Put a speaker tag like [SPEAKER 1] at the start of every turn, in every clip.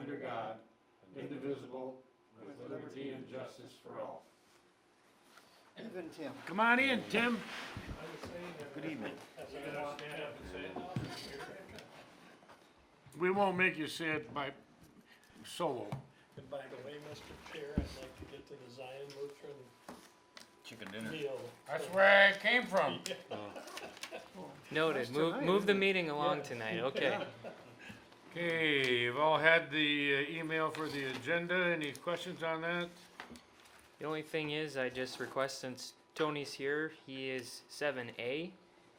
[SPEAKER 1] under God, indivisible, with liberty and justice for all.
[SPEAKER 2] Even Tim.
[SPEAKER 3] Come on in, Tim.
[SPEAKER 2] Good evening.
[SPEAKER 3] We won't make you say it by solo.
[SPEAKER 4] And by the way, Mr. Chair, I'd like to get to the Zion Lutheran
[SPEAKER 2] Chicken dinner.
[SPEAKER 4] meal.
[SPEAKER 3] That's where I came from.
[SPEAKER 5] Noted.
[SPEAKER 2] That's
[SPEAKER 5] Move
[SPEAKER 2] tonight,
[SPEAKER 5] move
[SPEAKER 2] isn't
[SPEAKER 5] the
[SPEAKER 2] it?
[SPEAKER 5] meeting along tonight. Okay.
[SPEAKER 3] Okay, you've all had the email for the agenda. Any questions on that?
[SPEAKER 5] The only thing is, I just request, since Tony's here, he is 7A.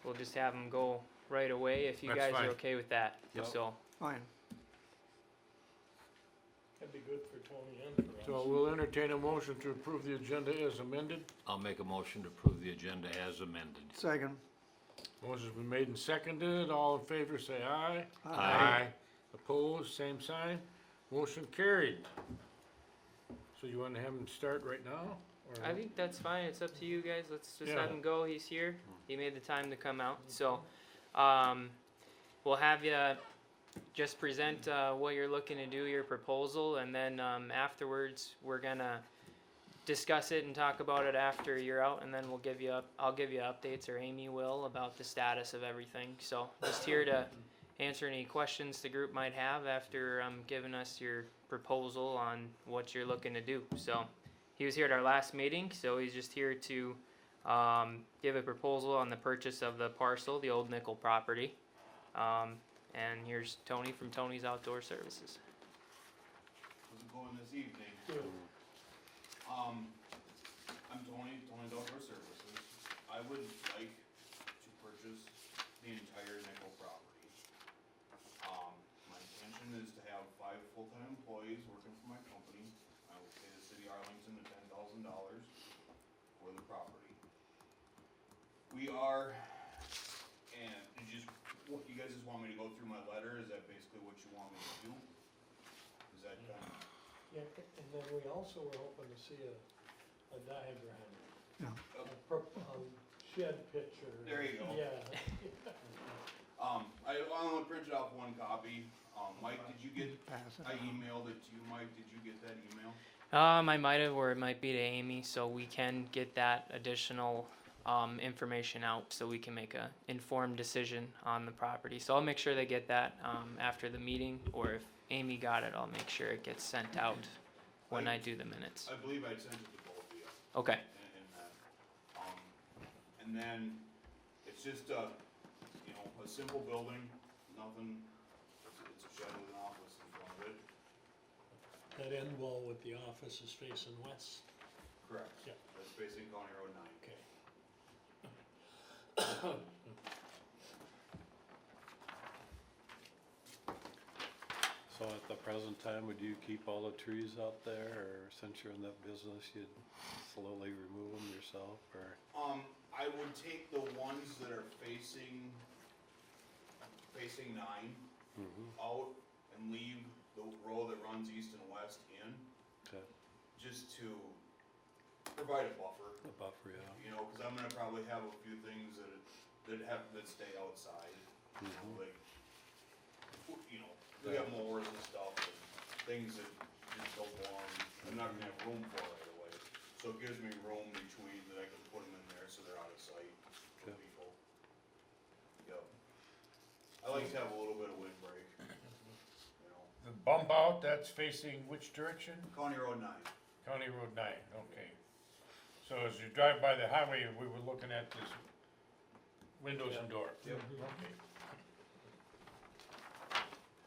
[SPEAKER 5] We'll just have him go right away if you
[SPEAKER 3] That's
[SPEAKER 5] guys
[SPEAKER 3] fine.
[SPEAKER 5] are okay with that.
[SPEAKER 3] Yep.
[SPEAKER 5] So,
[SPEAKER 2] Fine.
[SPEAKER 4] That'd be good for Tony and for us.
[SPEAKER 3] So we'll entertain a motion to approve the agenda as amended.
[SPEAKER 6] I'll make a motion to approve the agenda as amended.
[SPEAKER 2] Second.
[SPEAKER 3] Motion's been made and seconded. All in favor, say aye.
[SPEAKER 6] Aye.
[SPEAKER 3] Opposed, same sign. Motion carried. So you want to have him start right now? or-
[SPEAKER 5] I think that's fine. It's up to you guys. Let's just
[SPEAKER 3] Yeah.
[SPEAKER 5] have him go. He's here. He made the time to come out. So, we'll have you just present what you're looking to do, your proposal, and then afterwards we're gonna discuss it and talk about it after you're out, and then I'll give you updates, or Amy will, about the status of everything. So just here to answer any questions the group might have after giving us your proposal on what you're looking to do. So he was here at our last meeting, so he's just here to give a proposal on the purchase of the parcel, the old nickel property. And here's Tony from Tony's Outdoor Services.
[SPEAKER 7] How's it going this evening?
[SPEAKER 4] Good.
[SPEAKER 7] I'm Tony's Outdoor Services. I would like to purchase the entire nickel property. My intention is to have 5 full-time employees working for my company. I will pay the city of Arlington the $10,000 for the property. We are, and you guys just want me to go through my letter? Is that basically what you want me to do? Is that kind of?
[SPEAKER 4] Yeah, and then we also were hoping to see a diagram,
[SPEAKER 2] Yeah.
[SPEAKER 4] a shed picture.
[SPEAKER 7] There you go.
[SPEAKER 4] Yeah.
[SPEAKER 7] I only printed off one copy. Mike, did you get,
[SPEAKER 2] Pass it
[SPEAKER 7] I
[SPEAKER 2] on.
[SPEAKER 7] emailed it to you, Mike, did you get that email?
[SPEAKER 5] I might have, or it might be to Amy, so we can get that additional information out so we can make a informed decision on the property. So I'll make sure they get that after the meeting, or if Amy got it, I'll make sure it gets sent out when I do the minutes.
[SPEAKER 7] I believe I sent it to both of you
[SPEAKER 5] Okay.
[SPEAKER 7] in that. And then, it's just a simple building, nothing, it's a shed with an office in front of it.
[SPEAKER 4] That end wall with the office is facing west.
[SPEAKER 7] Correct.
[SPEAKER 4] Yeah.
[SPEAKER 7] That's facing County Road 9.
[SPEAKER 4] Okay.
[SPEAKER 8] So at the present time, would you keep all the trees out there, or since you're in that business, you'd slowly remove them yourself, or?
[SPEAKER 7] I would take the ones that are facing 9 out and leave the row that runs east and west in,
[SPEAKER 8] Okay,
[SPEAKER 7] just to provide a buffer,
[SPEAKER 8] a buffer, yeah.
[SPEAKER 7] cause I'm gonna probably have a few things that stay outside, like, we have mowers and stuff, and things that just don't belong, I'm not gonna have room for right away. So it gives me room between that I can put them in there so they're out of sight for
[SPEAKER 8] Okay.
[SPEAKER 7] people. Yep. I like to have a little bit of windbreak,
[SPEAKER 3] The bump out, that's facing which direction?
[SPEAKER 7] County Road 9.
[SPEAKER 3] County Road 9, okay. So as you drive by the highway, we were looking at this windows and door.
[SPEAKER 7] Yep.
[SPEAKER 3] Okay.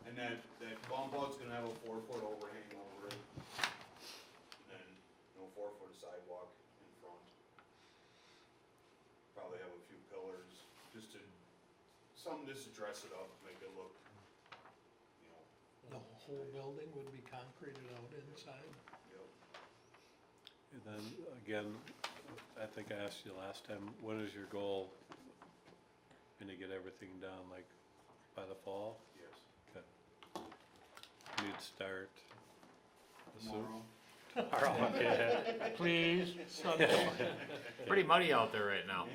[SPEAKER 7] And that bump out's gonna have a 4-foot overhang over it. And 4-foot sidewalk in front. Probably have a few pillars, just to dress it up, make it look,
[SPEAKER 4] The whole building would be concreted out inside.
[SPEAKER 7] yep.
[SPEAKER 8] And then, again, I think I asked you last time, when is your goal? Gonna get everything done, like, by the fall?
[SPEAKER 7] Yes.
[SPEAKER 8] Okay. You'd start
[SPEAKER 7] Tomorrow.
[SPEAKER 3] Please?
[SPEAKER 6] Pretty muddy out there right now.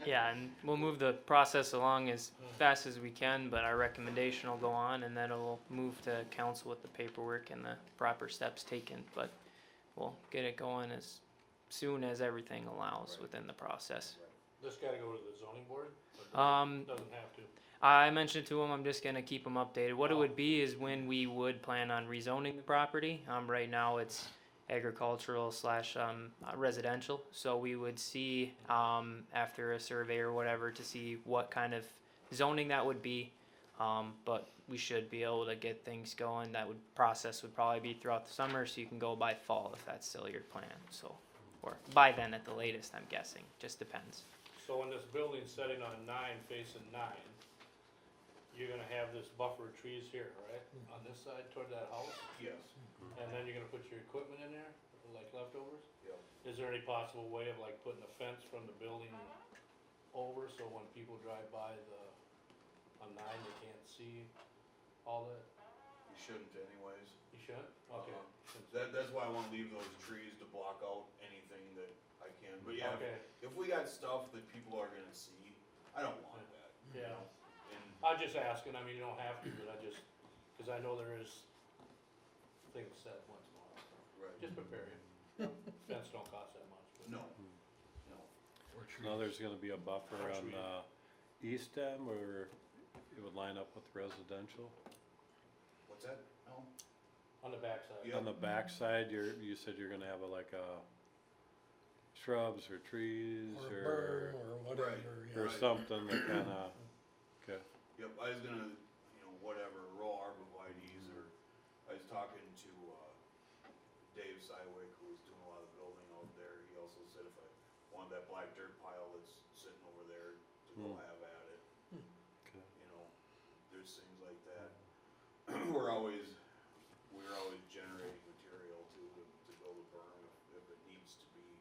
[SPEAKER 5] Yeah, and we'll move the process along as fast as we can, but our recommendation will go on, and then it'll move to council with the paperwork and the proper steps taken, but we'll get it going as soon as everything allows within the process.
[SPEAKER 4] This gotta go to the zoning board? Or doesn't have to?
[SPEAKER 5] I mentioned to him, I'm just gonna keep him updated. What it would be is when we would plan on rezoning the property. Right now it's agricultural slash residential, so we would see after a survey or whatever to see what kind of zoning that would be. But we should be able to get things going. That process would probably be throughout the summer, so you can go by fall if that's still your plan. So, or by then at the latest, I'm guessing. Just depends.
[SPEAKER 4] So when this building's sitting on 9 facing 9, you're gonna have this buffer of trees here, right? On this side toward that house?
[SPEAKER 7] Yes.
[SPEAKER 4] And then you're gonna put your equipment in there, like leftovers?
[SPEAKER 7] Yep.
[SPEAKER 4] Is there any possible way of like putting a fence from the building over, so when people drive by on 9, they can't see all that?
[SPEAKER 7] You shouldn't anyways.
[SPEAKER 4] You shouldn't? Okay.
[SPEAKER 7] That's why I wanna leave those trees to block out anything that I can, but yeah,
[SPEAKER 4] Okay,
[SPEAKER 7] if we got stuff that people are gonna see, I don't want that. you
[SPEAKER 4] yeah.
[SPEAKER 7] know? And
[SPEAKER 4] I'm just asking, I mean, you don't have to, but cause I know there is things said once in a while, so
[SPEAKER 7] right,
[SPEAKER 4] just prepare you. Fence don't cost that much, but.
[SPEAKER 7] no, no.
[SPEAKER 8] Now there's gonna be a buffer
[SPEAKER 4] Or
[SPEAKER 8] on
[SPEAKER 4] trees.
[SPEAKER 8] the east end where it would line up with residential.
[SPEAKER 7] What's that? No?
[SPEAKER 4] On the backside.
[SPEAKER 7] Yep.
[SPEAKER 8] On the backside, you said you're gonna have like a shrubs or trees
[SPEAKER 1] Or a berm or whatever,
[SPEAKER 8] or
[SPEAKER 1] yeah.
[SPEAKER 8] something that kinda, okay.
[SPEAKER 7] Yep, I was gonna, whatever, row arborvitae's, or I was talking to, Dave Sywick, who was doing a lot of the building out there. He also said if I wanted that black dirt pile that's sitting over there to go have at it.
[SPEAKER 8] Okay.
[SPEAKER 7] There's things like that. We're always generating material to build a berm if it needs to be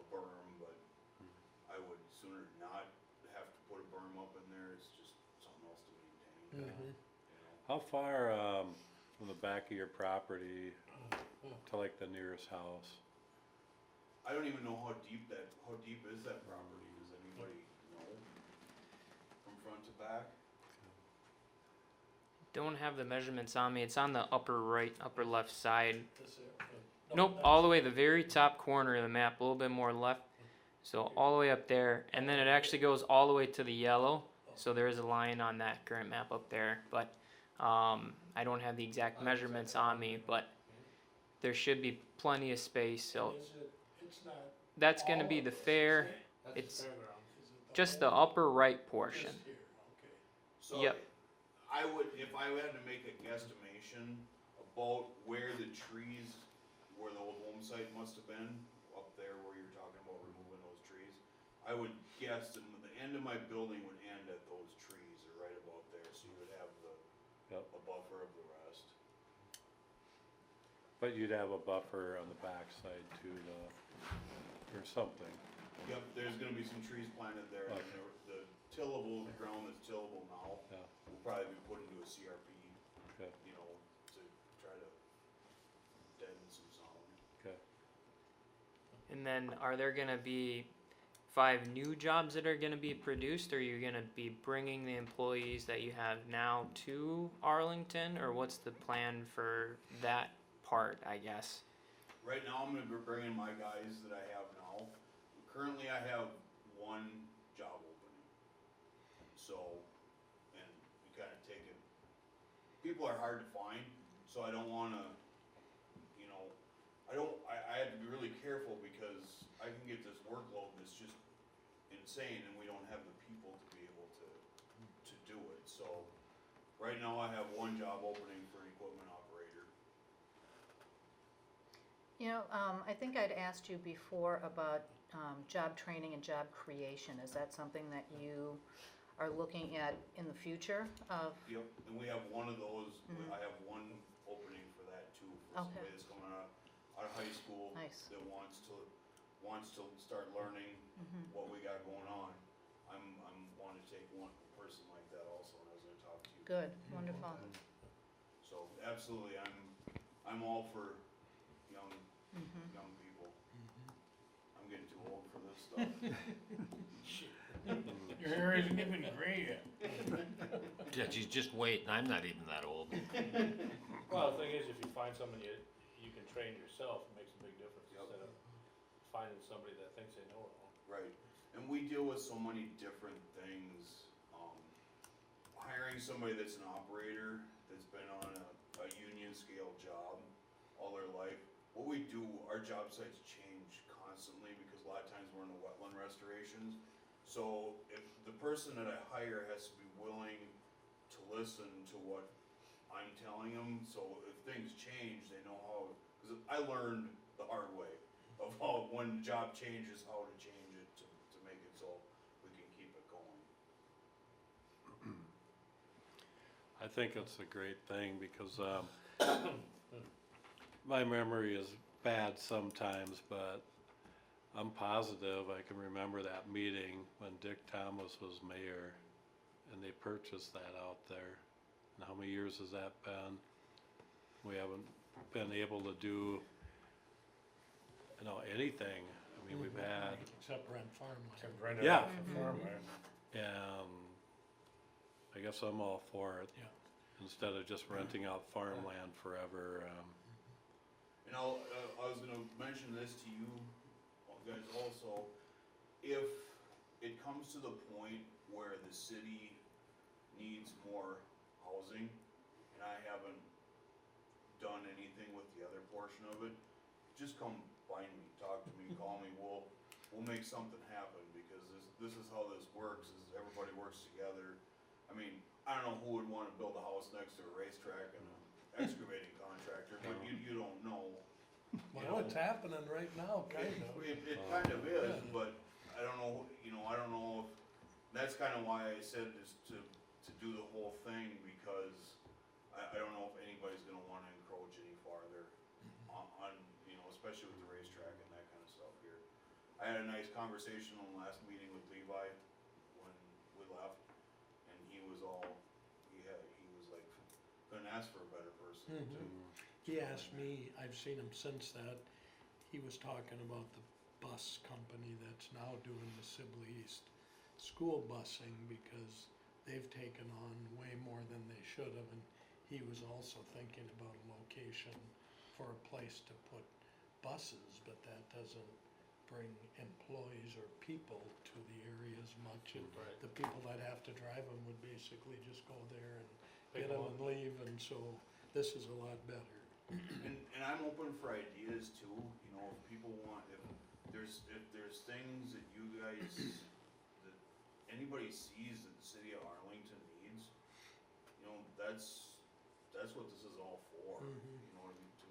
[SPEAKER 7] a berm, but I would sooner not have to put a berm up in there. It's just something else to maintain.
[SPEAKER 1] Mhm.
[SPEAKER 8] How far, from the back of your property to like the nearest house?
[SPEAKER 7] I don't even know how deep is that property? Does anybody know? From front to back?
[SPEAKER 5] Don't have the measurements on me. It's on the upper right, upper left side.
[SPEAKER 1] This here.
[SPEAKER 5] Nope, all the way the very top corner of the map, a little bit more left. So all the way up there, and then it actually goes all the way to the yellow. So there is a line on that current map up there, but I don't have the exact measurements on me, but there should be plenty of space. So
[SPEAKER 1] It's not.
[SPEAKER 5] that's gonna be the fair,
[SPEAKER 4] That's
[SPEAKER 5] It's
[SPEAKER 4] the fairground.
[SPEAKER 1] Is it
[SPEAKER 5] just the upper right portion.
[SPEAKER 1] Just here, okay.
[SPEAKER 7] So
[SPEAKER 5] Yep.
[SPEAKER 7] if I had to make a guesstimation about where the trees, where the old home site must have been, up there where you're talking about removing those trees, I would guess that the end of my building would end at those trees, or right about there, so you would have
[SPEAKER 8] Yep.
[SPEAKER 7] a buffer of the rest.
[SPEAKER 8] But you'd have a buffer on the backside to or something.
[SPEAKER 7] Yep, there's gonna be some trees planted there, and
[SPEAKER 8] Okay.
[SPEAKER 7] the tillable, the ground that's tillable now,
[SPEAKER 8] Yeah.
[SPEAKER 7] will probably be put into a CRP,
[SPEAKER 8] Okay.
[SPEAKER 7] to try to deaden some sound.
[SPEAKER 8] Okay.
[SPEAKER 5] And then are there gonna be 5 new jobs that are gonna be produced, or are you gonna be bringing the employees that you have now to Arlington, or what's the plan for that part, I guess?
[SPEAKER 7] Right now, I'm gonna be bringing my guys that I have now. Currently, I have one job opening. So, and we kinda take it, people are hard to find, so I don't wanna, I have to be really careful because I can get this workload that's just insane, and we don't have the people to be able to do it. So, right now, I have one job opening for an equipment operator.
[SPEAKER 9] I think I'd asked you before about job training and job creation. Is that something that you are looking at in the future of?
[SPEAKER 7] Yep, and we have one of those,
[SPEAKER 9] Mhm.
[SPEAKER 7] I have one opening for that too, for
[SPEAKER 9] Okay.
[SPEAKER 7] somebody that's coming out of high school.
[SPEAKER 9] Nice.
[SPEAKER 7] That wants to start learning
[SPEAKER 9] Mhm.
[SPEAKER 7] what we got going on. I'm wanting to take one person like that also, and I was gonna talk to you.
[SPEAKER 9] Good, wonderful.
[SPEAKER 7] So absolutely, I'm all for, young people. I'm getting too old for this stuff.
[SPEAKER 3] Your hair isn't even gray yet.
[SPEAKER 6] Yeah, geez, just wait, I'm not even that old.
[SPEAKER 4] Well, the thing is, if you find somebody you can train yourself, it makes a big difference
[SPEAKER 7] Yep.
[SPEAKER 4] instead of finding somebody that thinks they know it all.
[SPEAKER 7] Right, and we deal with so many different things. Hiring somebody that's an operator, that's been on a union scale job all their life. What we do, our job sites change constantly because a lot of times we're in the wetland restorations. So if the person that I hire has to be willing to listen to what I'm telling them, so if things change, they know how, because I learned the hard way of how, when job changes, how to change it to make it so we can keep it going.
[SPEAKER 8] I think it's a great thing because, my memory is bad sometimes, but I'm positive I can remember that meeting when Dick Thomas was mayor and they purchased that out there. And how many years has that been? We haven't been able to do, anything. I mean, we've had,
[SPEAKER 3] Except rent farmland. Except rent it
[SPEAKER 8] Yeah.
[SPEAKER 3] out for farmland.
[SPEAKER 8] and I guess I'm all for it.
[SPEAKER 3] Yeah.
[SPEAKER 8] Instead of just renting out farmland forever.
[SPEAKER 7] And I was gonna mention this to you guys also, if it comes to the point where the city needs more housing, and I haven't done anything with the other portion of it, just come find me, talk to me, call me, we'll make something happen, because this is how this works, is everybody works together. I mean, I don't know who would wanna build a house next to a racetrack and an excavating contractor, but you don't know.
[SPEAKER 1] Well, it's happening right now, kind of.
[SPEAKER 7] It kind of is, but I don't know, I don't know if, that's kinda why I said is to do the whole thing, because I don't know if anybody's gonna wanna encroach any farther on, especially with the racetrack and that kinda stuff here. I had a nice conversation on the last meeting with Levi when we left, and he was like, couldn't ask for a better person to.
[SPEAKER 1] He asked me, I've seen him since that, he was talking about the bus company that's now doing the Sibley East school busing, because they've taken on way more than they should have, and he was also thinking about a location for a place to put buses, but that doesn't bring employees or people to the area as much, and
[SPEAKER 4] Right.
[SPEAKER 1] the people that have to drive them would basically just go there and
[SPEAKER 4] Pick
[SPEAKER 1] get them
[SPEAKER 4] them
[SPEAKER 1] and leave, and so this is a lot better.
[SPEAKER 7] And I'm open for ideas too, if people want, if there's things that you guys, that anybody sees that the city of Arlington needs, that's what this is all for. To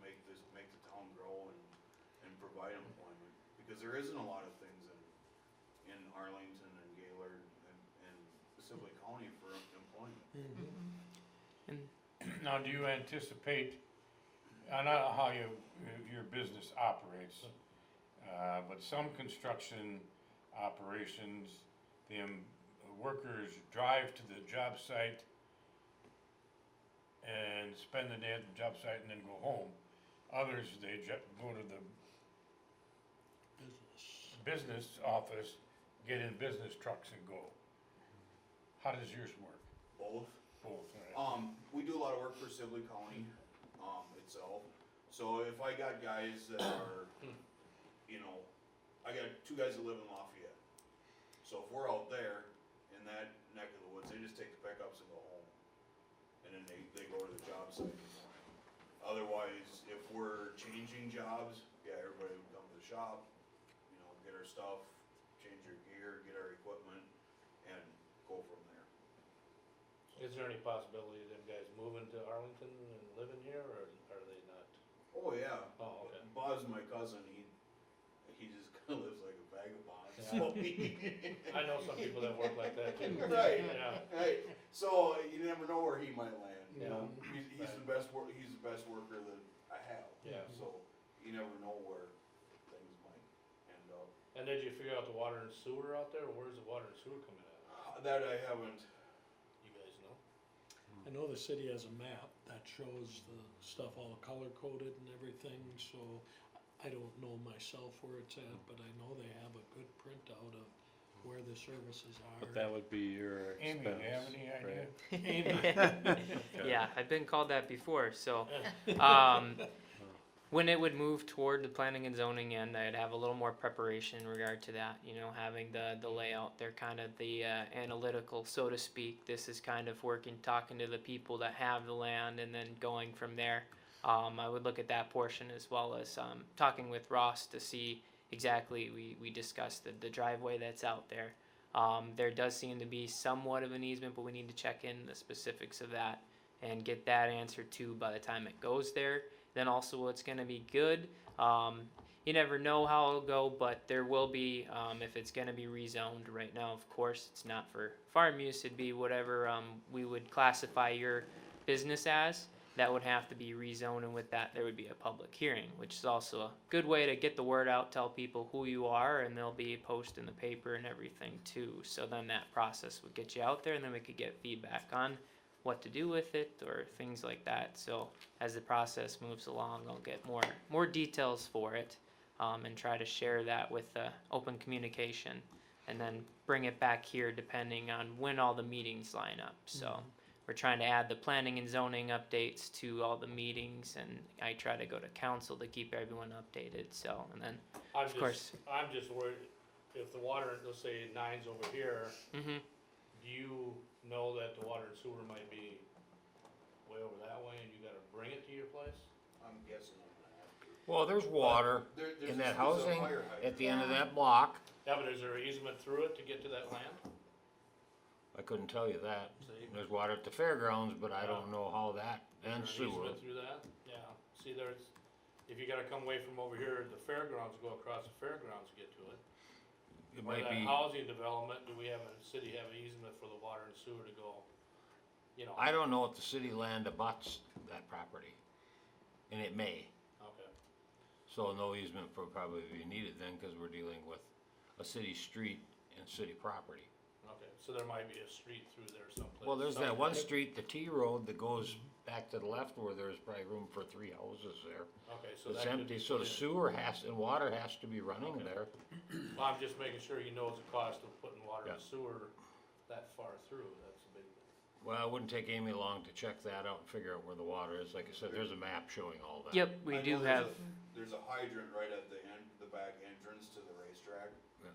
[SPEAKER 7] make the town grow and provide employment, because there isn't a lot of things in Arlington and Gaylord and Sibley County for employment.
[SPEAKER 5] And
[SPEAKER 3] Now, do you anticipate, I don't know how your business operates, but some construction operations, the workers drive to the job site and spend the day at the job site and then go home. Others, they go to the business office, get in business trucks and go. How does yours work?
[SPEAKER 7] Both.
[SPEAKER 3] Both, right?
[SPEAKER 7] We do a lot of work for Sibley County, itself. So if I got guys that are, I got 2 guys that live in Lafayette. So if we're out there in that neck of the woods, they just take the pickups and go home. And then they go to the job site in the morning. Otherwise, if we're changing jobs, everybody would come to the shop, get our stuff, change our gear, get our equipment, and go from there.
[SPEAKER 4] Is there any possibility of them guys moving to Arlington and living here, or are they not?
[SPEAKER 7] Oh, yeah.
[SPEAKER 4] Oh, okay.
[SPEAKER 7] Buzz, my cousin, he just kinda lives like a vagabond, so
[SPEAKER 4] I know some people that work like that too.
[SPEAKER 7] Right.
[SPEAKER 4] Yeah.
[SPEAKER 7] Right, so you never know where he might land,
[SPEAKER 4] Yeah.
[SPEAKER 7] He's the best worker that I have.
[SPEAKER 4] Yeah.
[SPEAKER 7] So you never know where things might end up.
[SPEAKER 4] And did you figure out the water and sewer out there, or where's the water and sewer coming out of?
[SPEAKER 7] That I haven't,
[SPEAKER 4] You guys know?
[SPEAKER 1] I know the city has a map that that shows the stuff all color coded and everything, so I don't know myself where it's at, but I know they have a good printout of where the services are.
[SPEAKER 8] But that would be your
[SPEAKER 3] Amy,
[SPEAKER 8] expense,
[SPEAKER 3] do you have any
[SPEAKER 8] right?
[SPEAKER 3] idea?
[SPEAKER 8] Okay.
[SPEAKER 5] Yeah, I've been called that before, so, when it would move toward the planning and zoning end, I'd have a little more preparation in regard to that, you know, having the layout, they're kind of the, analytical, so to speak. This is kind of working, talking to the people that have the land and then going from there. I would look at that portion as well as, talking with Ross to see exactly, we discussed the driveway that's out there. There does seem to be somewhat of an easement, but we need to check in the specifics of that and get that answered too by the time it goes there. Then also what's gonna be good, you never know how it'll go, but there will be, if it's gonna be rezoned right now, of course, it's not for farm use, it'd be whatever, we would classify your business as. That would have to be rezoned, and with that, there would be a public hearing, which is also a good way to get the word out, tell people who you are, and they'll be posted in the paper and everything too. So then that process would get you out there, and then we could get feedback on what to do with it or things like that. So as the process moves along, I'll get more details for it, and try to share that with open communication, and then bring it back here depending on when all the meetings line up. So. We're trying to add the planning and zoning updates to all the meetings, and I try to go to council to keep everyone updated, so, and then,
[SPEAKER 4] I'm
[SPEAKER 5] of course.
[SPEAKER 4] I'm just worried, if the water, let's say nine's over here,
[SPEAKER 5] Mhm.
[SPEAKER 4] do you know that the water and sewer might be way over that way and you gotta bring it to your place?
[SPEAKER 7] I'm guessing I'm gonna have to.
[SPEAKER 6] Well, there's water
[SPEAKER 7] There's
[SPEAKER 6] in
[SPEAKER 7] a-
[SPEAKER 6] that
[SPEAKER 7] there's a
[SPEAKER 6] housing
[SPEAKER 7] fire hydrant.
[SPEAKER 6] at the end of that block.
[SPEAKER 4] Yeah, but is there an easement through it to get to that land?
[SPEAKER 6] I couldn't tell you that.
[SPEAKER 4] See?
[SPEAKER 6] There's water at the fairgrounds, but I don't know how that, and
[SPEAKER 4] Is there an
[SPEAKER 6] sewer.
[SPEAKER 4] easement through that? Yeah, see, there's, if you gotta come away from over here at the fairgrounds, go across the fairgrounds to get to it.
[SPEAKER 6] It
[SPEAKER 4] Or
[SPEAKER 6] might
[SPEAKER 4] that
[SPEAKER 6] be,
[SPEAKER 4] housing development, do we have a city have an easement for the water and sewer to go, you know?
[SPEAKER 6] I don't know if the city land abuts that property, and it may.
[SPEAKER 4] Okay,
[SPEAKER 6] So no easement would probably be needed then, cause we're dealing with a city street and city property.
[SPEAKER 4] okay, so there might be a street through there someplace.
[SPEAKER 6] Well, there's that one
[SPEAKER 4] somewhere.
[SPEAKER 6] street, the T road that goes back to the left where there's probably room for 3 houses there.
[SPEAKER 4] Okay, so
[SPEAKER 6] It's
[SPEAKER 4] that could
[SPEAKER 6] empty,
[SPEAKER 4] be
[SPEAKER 6] so the
[SPEAKER 4] put in.
[SPEAKER 6] sewer has, and water has to be running
[SPEAKER 4] Okay.
[SPEAKER 6] there.
[SPEAKER 4] Well, I'm just making sure he knows the cost of putting water and
[SPEAKER 6] Yeah.
[SPEAKER 4] sewer that far through, that's the big thing.
[SPEAKER 6] Well, it wouldn't take Amy long to check that out and figure out where the water is. Like I said, there's a map showing all that.
[SPEAKER 5] Yep,
[SPEAKER 7] I
[SPEAKER 5] we
[SPEAKER 7] know
[SPEAKER 5] do
[SPEAKER 7] there's
[SPEAKER 5] have,
[SPEAKER 7] There's a hydrant right at the back entrance to the racetrack.
[SPEAKER 6] Yeah.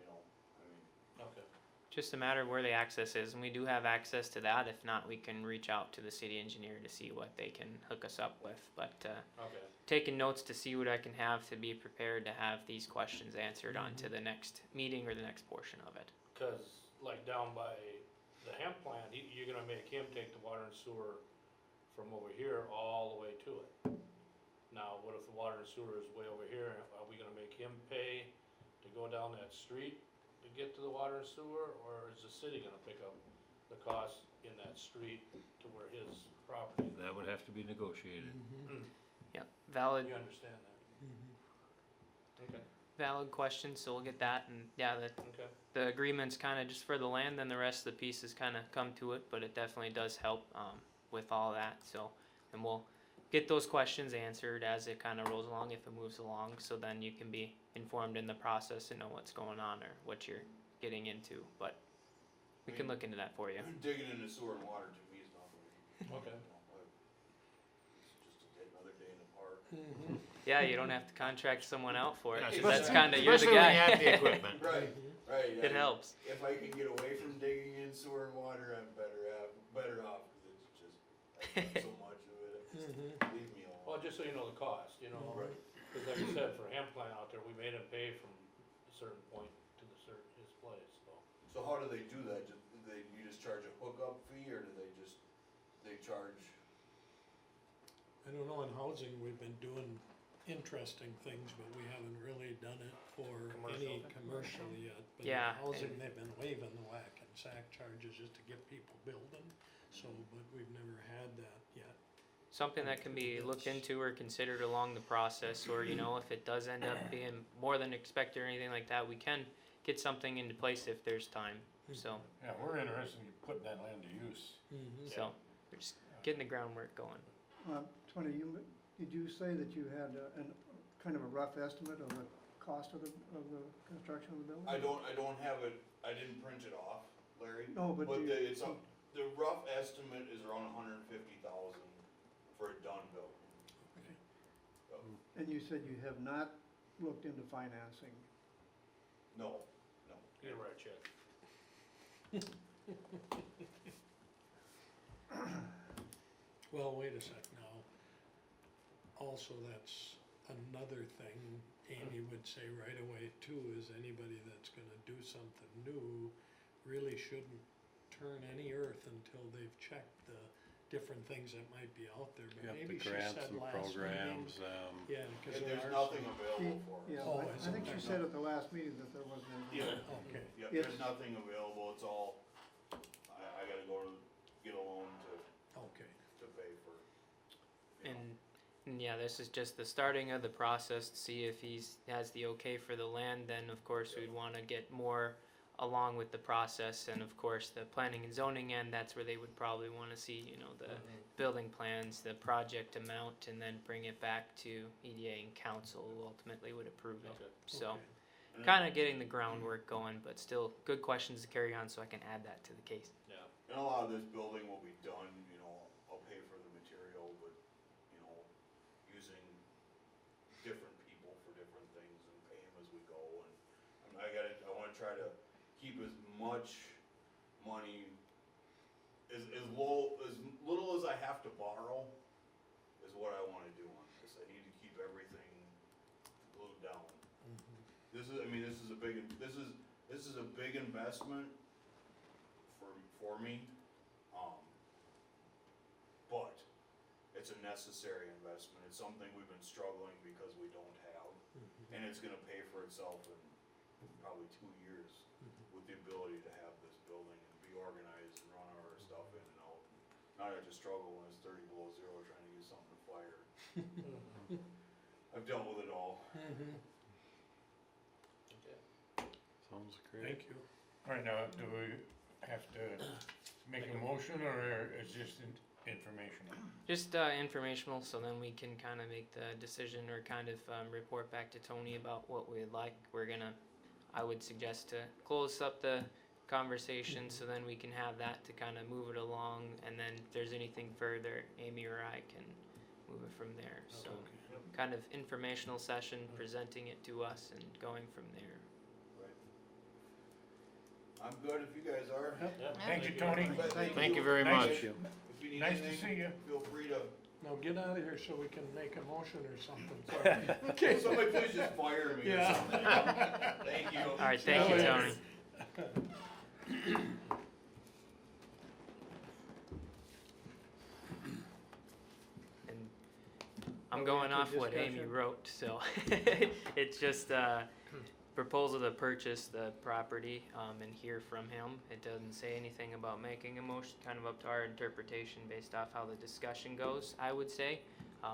[SPEAKER 7] You know, I mean,
[SPEAKER 4] Okay,
[SPEAKER 5] just a matter of where the access is, and we do have access to that. If not, we can reach out to the city engineer to see what they can hook us up with, but,
[SPEAKER 4] okay,
[SPEAKER 5] taking notes to see what I can have to be prepared to have these questions answered on to the next meeting or the next portion of it.
[SPEAKER 4] cause like down by the hemp plant, you're gonna make him take the water and sewer from over here all the way to it. Now, what if the water and sewer is way over here, are we gonna make him pay to go down that street to get to the water and sewer, or is the city gonna pick up the cost in that street to where his property?
[SPEAKER 6] That would have to be negotiated.
[SPEAKER 5] Yep, valid,
[SPEAKER 4] You understand that? Okay,
[SPEAKER 5] valid question, so we'll get that, and yeah,
[SPEAKER 4] okay.
[SPEAKER 5] the agreement's kinda just for the land, then the rest of the pieces kinda come to it, but it definitely does help, with all that, so, and we'll get those questions answered as it kinda rolls along, if it moves along, so then you can be informed in the process and know what's going on or what you're getting into, but we can look into that for you.
[SPEAKER 7] digging into sewer and water to me is not really.
[SPEAKER 4] Okay.
[SPEAKER 7] It's just another day in the park.
[SPEAKER 5] Yeah, you don't have to contract someone out for it,
[SPEAKER 6] Yeah,
[SPEAKER 5] 'cause that's
[SPEAKER 6] especially-
[SPEAKER 5] kinda, you're the
[SPEAKER 6] especially when
[SPEAKER 5] guy.
[SPEAKER 6] you have the equipment.
[SPEAKER 7] Right, right.
[SPEAKER 5] It helps.
[SPEAKER 7] If I can get away from digging in sewer and water, I'm better off, cause it's just, I've done so much of it, leave me alone.
[SPEAKER 4] Well, just so you know the cost, you know,
[SPEAKER 7] Right.
[SPEAKER 4] cause like you said, for hemp plant out there, we made him pay from a certain point to his place, so.
[SPEAKER 7] So how do they do that? You just charge a hookup fee, or do they charge?
[SPEAKER 1] I don't know, in housing, we've been doing interesting things, but we haven't really done it for any commercial yet. But in
[SPEAKER 5] Yeah,
[SPEAKER 1] housing,
[SPEAKER 5] and-
[SPEAKER 1] they've been waving the whack and sack charges just to get people building, so, but we've never had that yet.
[SPEAKER 5] Something that can be looked into or considered along the process, or, you know, if it does end up being more than expected or anything like that, we can get something into place if there's time, so,
[SPEAKER 3] Yeah, we're interested in putting that land to use.
[SPEAKER 1] Mhm.
[SPEAKER 5] so, we're just getting the groundwork going.
[SPEAKER 10] Tony, did you say that you had kind of a rough estimate of the cost of the construction of the building?
[SPEAKER 7] I don't have it, I didn't print it off, Larry.
[SPEAKER 10] No, but
[SPEAKER 7] But
[SPEAKER 10] you,
[SPEAKER 7] the rough estimate is around 150,000 for a done building.
[SPEAKER 10] and you said you have not looked into financing.
[SPEAKER 7] No.
[SPEAKER 4] You write a check.
[SPEAKER 1] Well, wait a sec now. Also, that's another thing Amy would say right away too, is anybody that's gonna do something new really shouldn't turn any earth until they've checked the different things that might be out there. But
[SPEAKER 8] Yep,
[SPEAKER 1] maybe
[SPEAKER 8] the
[SPEAKER 1] she
[SPEAKER 8] grants
[SPEAKER 1] said
[SPEAKER 8] and
[SPEAKER 1] last meeting.
[SPEAKER 8] programs,
[SPEAKER 1] Yeah, cause
[SPEAKER 7] And
[SPEAKER 1] there
[SPEAKER 7] there's
[SPEAKER 1] are
[SPEAKER 7] nothing
[SPEAKER 1] some.
[SPEAKER 7] available for us.
[SPEAKER 10] Yeah,
[SPEAKER 1] Oh,
[SPEAKER 10] I
[SPEAKER 1] isn't
[SPEAKER 10] think she
[SPEAKER 1] there
[SPEAKER 10] said
[SPEAKER 1] not?
[SPEAKER 10] at the last meeting that there wasn't anything.
[SPEAKER 7] Yeah.
[SPEAKER 1] Okay,
[SPEAKER 7] Yep,
[SPEAKER 10] It's-
[SPEAKER 7] there's nothing available, it's all, I gotta go to, get a loan
[SPEAKER 1] okay.
[SPEAKER 7] to pay for. you know.
[SPEAKER 5] And yeah, this is just the starting of the process to see if has the okay for the land, then of course we'd wanna get more along with the process, and of course the planning and zoning end, that's where they would probably wanna see, you know, the building plans, the project amount, and then bring it back to EDA and council who ultimately would approve it.
[SPEAKER 4] Okay.
[SPEAKER 5] So,
[SPEAKER 1] Okay.
[SPEAKER 7] And-
[SPEAKER 5] kinda getting the groundwork going, but still good questions to carry on, so I can add that to the case.
[SPEAKER 4] Yeah.
[SPEAKER 7] And a lot of this building will be done, you know, I'll pay for the material, but, you know, using different people for different things and pay them as we go, and I wanna try to keep as much money, as little as I have to borrow, is what I wanna do on this. I need to keep everything glued down. This is a big investment for me, but it's a necessary investment. It's something we've been struggling because we don't have, and it's gonna pay for itself in probably 2 years with the ability to have this building and be organized and run our stuff in and out. Not have to struggle when it's 30 below zero trying to get something to fire. I've dealt with it all.
[SPEAKER 8] Sounds great.
[SPEAKER 1] Thank you.
[SPEAKER 3] All right, now, do we have to make a motion, or is just informational?
[SPEAKER 5] Just informational, so then we can kind of make the decision or kind of report back to Tony about what we'd like. I would suggest to close up the conversation, so then we can have that to kind of move it along, and then if there's anything further, Amy or I can move it from there. So, kind of informational session, presenting it to us and going from there.
[SPEAKER 7] I'm good if you guys are.
[SPEAKER 3] Thank you, Tony.
[SPEAKER 6] Thank you very
[SPEAKER 3] Nice.
[SPEAKER 6] much.
[SPEAKER 7] If you need
[SPEAKER 3] Nice to
[SPEAKER 7] anything,
[SPEAKER 3] see you.
[SPEAKER 7] feel free to,
[SPEAKER 1] Now get out of here so we can make a motion or something. Okay.
[SPEAKER 7] somebody please just fire me or
[SPEAKER 1] Yeah.
[SPEAKER 7] something. Thank you.
[SPEAKER 5] All right, thank you, Tony. And I'm going off what Amy wrote, so it's just proposal to purchase the property and hear from him. It doesn't say anything about making a motion, kind of up to our interpretation based off how the discussion goes, I would say.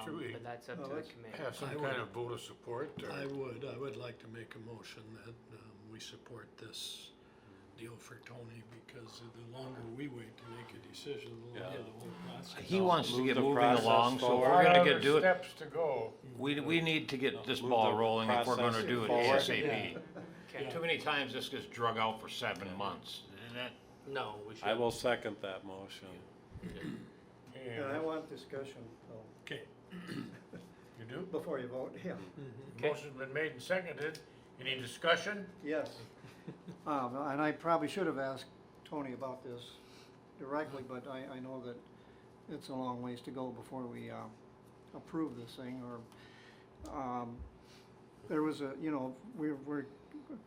[SPEAKER 3] Should we
[SPEAKER 5] But that's up to the committee.
[SPEAKER 3] Have some
[SPEAKER 1] I
[SPEAKER 3] kind
[SPEAKER 1] would-
[SPEAKER 3] of vote of support, or?
[SPEAKER 1] I would like to make a motion that we support this deal for Tony, because the longer we wait to make a decision, the longer the whole process.
[SPEAKER 6] He wants to
[SPEAKER 8] Move
[SPEAKER 6] get
[SPEAKER 8] the
[SPEAKER 6] moving
[SPEAKER 8] process
[SPEAKER 6] along, so if
[SPEAKER 8] forward.
[SPEAKER 6] we're gonna
[SPEAKER 3] Lot
[SPEAKER 6] get
[SPEAKER 3] of
[SPEAKER 6] do it,
[SPEAKER 3] steps to go.
[SPEAKER 6] we need to get this
[SPEAKER 8] Move
[SPEAKER 6] ball
[SPEAKER 8] the
[SPEAKER 6] rolling if we're
[SPEAKER 8] process
[SPEAKER 6] gonna do it
[SPEAKER 8] forward.
[SPEAKER 6] ASAP.
[SPEAKER 5] Okay.
[SPEAKER 6] Too many times this gets drug out for 7 months, and that,
[SPEAKER 4] No, we should.
[SPEAKER 8] I will second that motion.
[SPEAKER 10] And I want discussion, though,
[SPEAKER 1] Okay.
[SPEAKER 3] You do?
[SPEAKER 10] before you vote, yeah.
[SPEAKER 5] Okay.
[SPEAKER 3] Motion's been made and seconded. Any discussion?
[SPEAKER 10] Yes. And I probably should have asked Tony about this directly, but I know that it's a long ways to go before we approve this thing, or, there was we're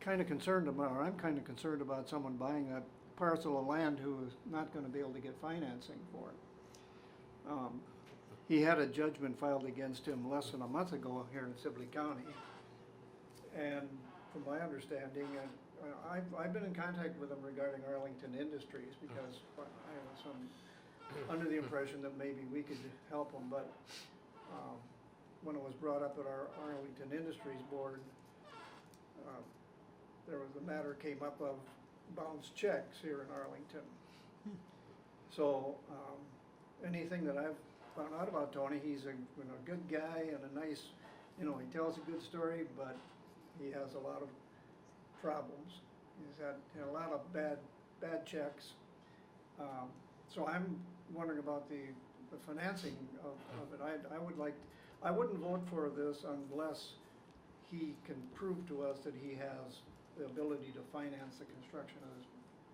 [SPEAKER 10] kind of concerned about, or I'm kind of concerned about someone buying that parcel of land who is not gonna be able to get financing for it. He had a judgment filed against him less than a month ago here in Sibley County. And from my understanding, I've been in contact with him regarding Arlington Industries, because I was under the impression that maybe we could help him, but when it was brought up at our Arlington Industries board, the matter came up of bounced checks here in Arlington. So anything that I've found out about Tony, he's a, good guy and a nice, he tells a good story, but he has a lot of problems. He's had a lot of bad checks. So I'm wondering about the financing of it. I wouldn't vote for this unless he can prove to us that he has the ability to finance the construction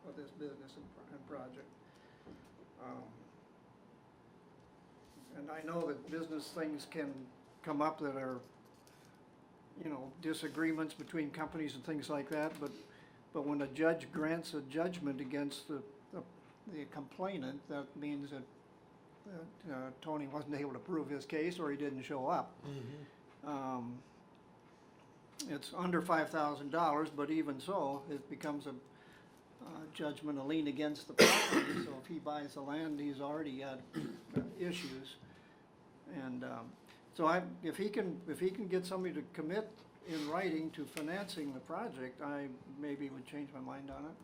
[SPEAKER 10] of this business and project. And I know that business things can come up that are, disagreements between companies and things like that, but when a judge grants a judgment against the complainant, that means that Tony wasn't able to prove his case or he didn't show up. It's under $5,000, but even so, it becomes a judgment, a lien against the property. So if he buys the land, he's already got issues. And so if he can get somebody to commit in writing to financing the project, I maybe would change my mind on it.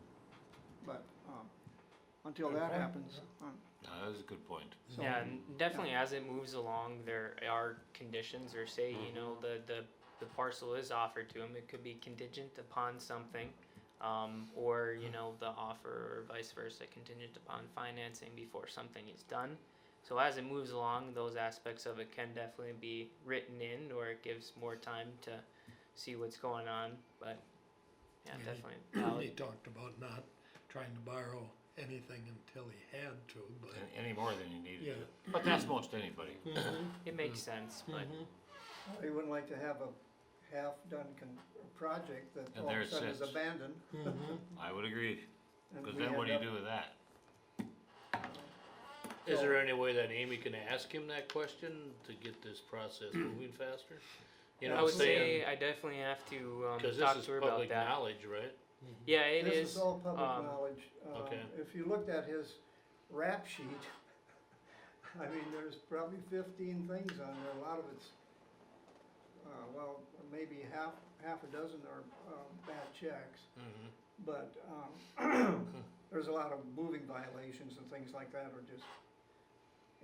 [SPEAKER 10] But until
[SPEAKER 3] Good
[SPEAKER 10] that
[SPEAKER 3] point.
[SPEAKER 10] happens,
[SPEAKER 6] That is a good point.
[SPEAKER 10] so,
[SPEAKER 5] Yeah, and definitely as it moves along, there are conditions, or say, the parcel is offered to him, it could be contingent upon something, or, the offer, or vice versa, contingent upon financing before something is done. So as it moves along, those aspects of it can definitely be written in, or it gives more time to see what's going on, but, yeah,
[SPEAKER 1] Yeah,
[SPEAKER 5] definitely
[SPEAKER 1] He
[SPEAKER 5] valid.
[SPEAKER 1] talked about not trying to borrow anything until he had to, but.
[SPEAKER 6] Any more than you needed
[SPEAKER 1] Yeah.
[SPEAKER 6] to. But that's most anybody.
[SPEAKER 5] It makes sense, but,
[SPEAKER 10] he wouldn't like to have a half-done project that
[SPEAKER 6] And
[SPEAKER 10] all
[SPEAKER 6] there
[SPEAKER 10] of
[SPEAKER 6] it
[SPEAKER 10] a sudden is
[SPEAKER 6] sits.
[SPEAKER 10] abandoned.
[SPEAKER 6] I would agree,
[SPEAKER 10] and
[SPEAKER 6] because
[SPEAKER 10] we
[SPEAKER 6] then what do
[SPEAKER 10] end
[SPEAKER 6] you
[SPEAKER 10] up-
[SPEAKER 6] do with that?
[SPEAKER 4] Is there any way that Amy can ask him that question to get this process moving faster? You know
[SPEAKER 5] I
[SPEAKER 4] what
[SPEAKER 5] would
[SPEAKER 4] I'm saying?
[SPEAKER 5] say I definitely have to,
[SPEAKER 4] Cause
[SPEAKER 5] talk
[SPEAKER 4] this is
[SPEAKER 5] to her about
[SPEAKER 4] public
[SPEAKER 5] that.
[SPEAKER 4] knowledge, right?
[SPEAKER 5] Yeah, it is.
[SPEAKER 10] This is all public
[SPEAKER 5] um,
[SPEAKER 10] knowledge.
[SPEAKER 4] okay.
[SPEAKER 10] If you looked at his rap sheet, I mean, there's probably 15 things on there. A lot of it's, maybe half a dozen are bad checks.
[SPEAKER 4] Mm-hmm.
[SPEAKER 10] But there's a lot of moving violations and things like that, or just,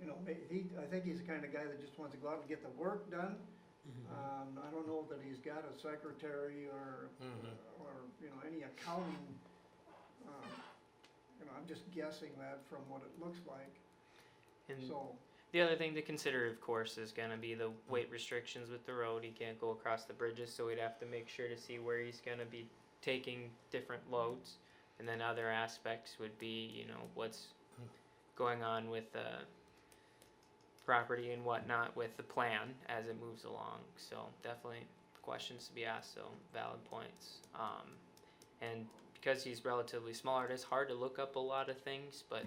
[SPEAKER 10] I think he's the kind of guy that just wants to go out and get the work done. I don't know that he's got a secretary or any accounting. I'm just guessing that from what it looks like.
[SPEAKER 5] And
[SPEAKER 10] So
[SPEAKER 5] the other thing to consider, of course, is gonna be the weight restrictions with the road. He can't go across the bridges, so we'd have to make sure to see where he's gonna be taking different loads. And then other aspects would be, what's going on with the property and whatnot with the plan as it moves along. So definitely questions to be asked, so valid points. And because he's relatively smaller, it is hard to look up a lot of things, but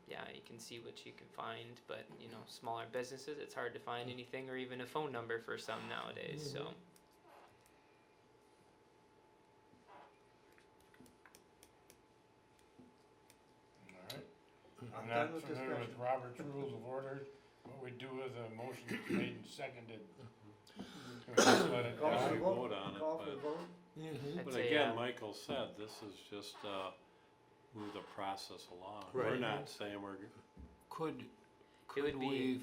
[SPEAKER 5] yeah, you can see what you can find. But smaller businesses, it's hard to find anything or even a phone number for some nowadays. So
[SPEAKER 3] Alright.
[SPEAKER 10] I'm
[SPEAKER 3] I'm
[SPEAKER 10] done
[SPEAKER 3] not
[SPEAKER 10] with
[SPEAKER 3] familiar with
[SPEAKER 10] discussion.
[SPEAKER 3] Robert's Rules of Order, what we do with a motion that's made and seconded. Can we just let it
[SPEAKER 10] call
[SPEAKER 3] die?
[SPEAKER 10] for the
[SPEAKER 8] we
[SPEAKER 10] vote.
[SPEAKER 8] vote on it,
[SPEAKER 10] Call for the
[SPEAKER 8] but-
[SPEAKER 10] vote.
[SPEAKER 5] I'd
[SPEAKER 8] But
[SPEAKER 5] say,
[SPEAKER 8] again, Michael said, this is just, move the process along. We're
[SPEAKER 4] Right.
[SPEAKER 8] not saying we're,
[SPEAKER 6] Could
[SPEAKER 5] would be-
[SPEAKER 6] we,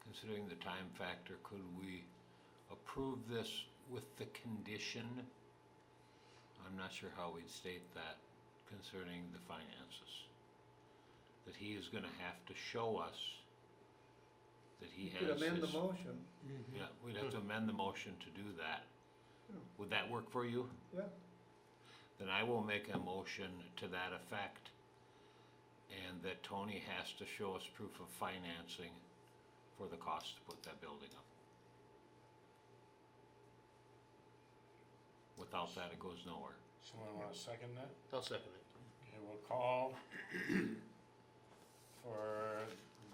[SPEAKER 6] considering the time factor, could we approve this with the condition? I'm not sure how we'd state that concerning the finances. That he is gonna have to show us that he
[SPEAKER 10] You
[SPEAKER 6] has
[SPEAKER 10] could amend the
[SPEAKER 6] his-
[SPEAKER 10] motion.
[SPEAKER 6] Yeah, we'd have to amend the motion to do that.
[SPEAKER 10] Yeah.
[SPEAKER 6] Would that work for you?
[SPEAKER 10] Yeah.
[SPEAKER 6] Then I will make a motion to that effect, and that Tony has to show us proof of financing for the cost to put that building up. Without that, it goes nowhere.
[SPEAKER 3] Someone wanna second that?
[SPEAKER 4] I'll second it.
[SPEAKER 3] Okay, we'll call for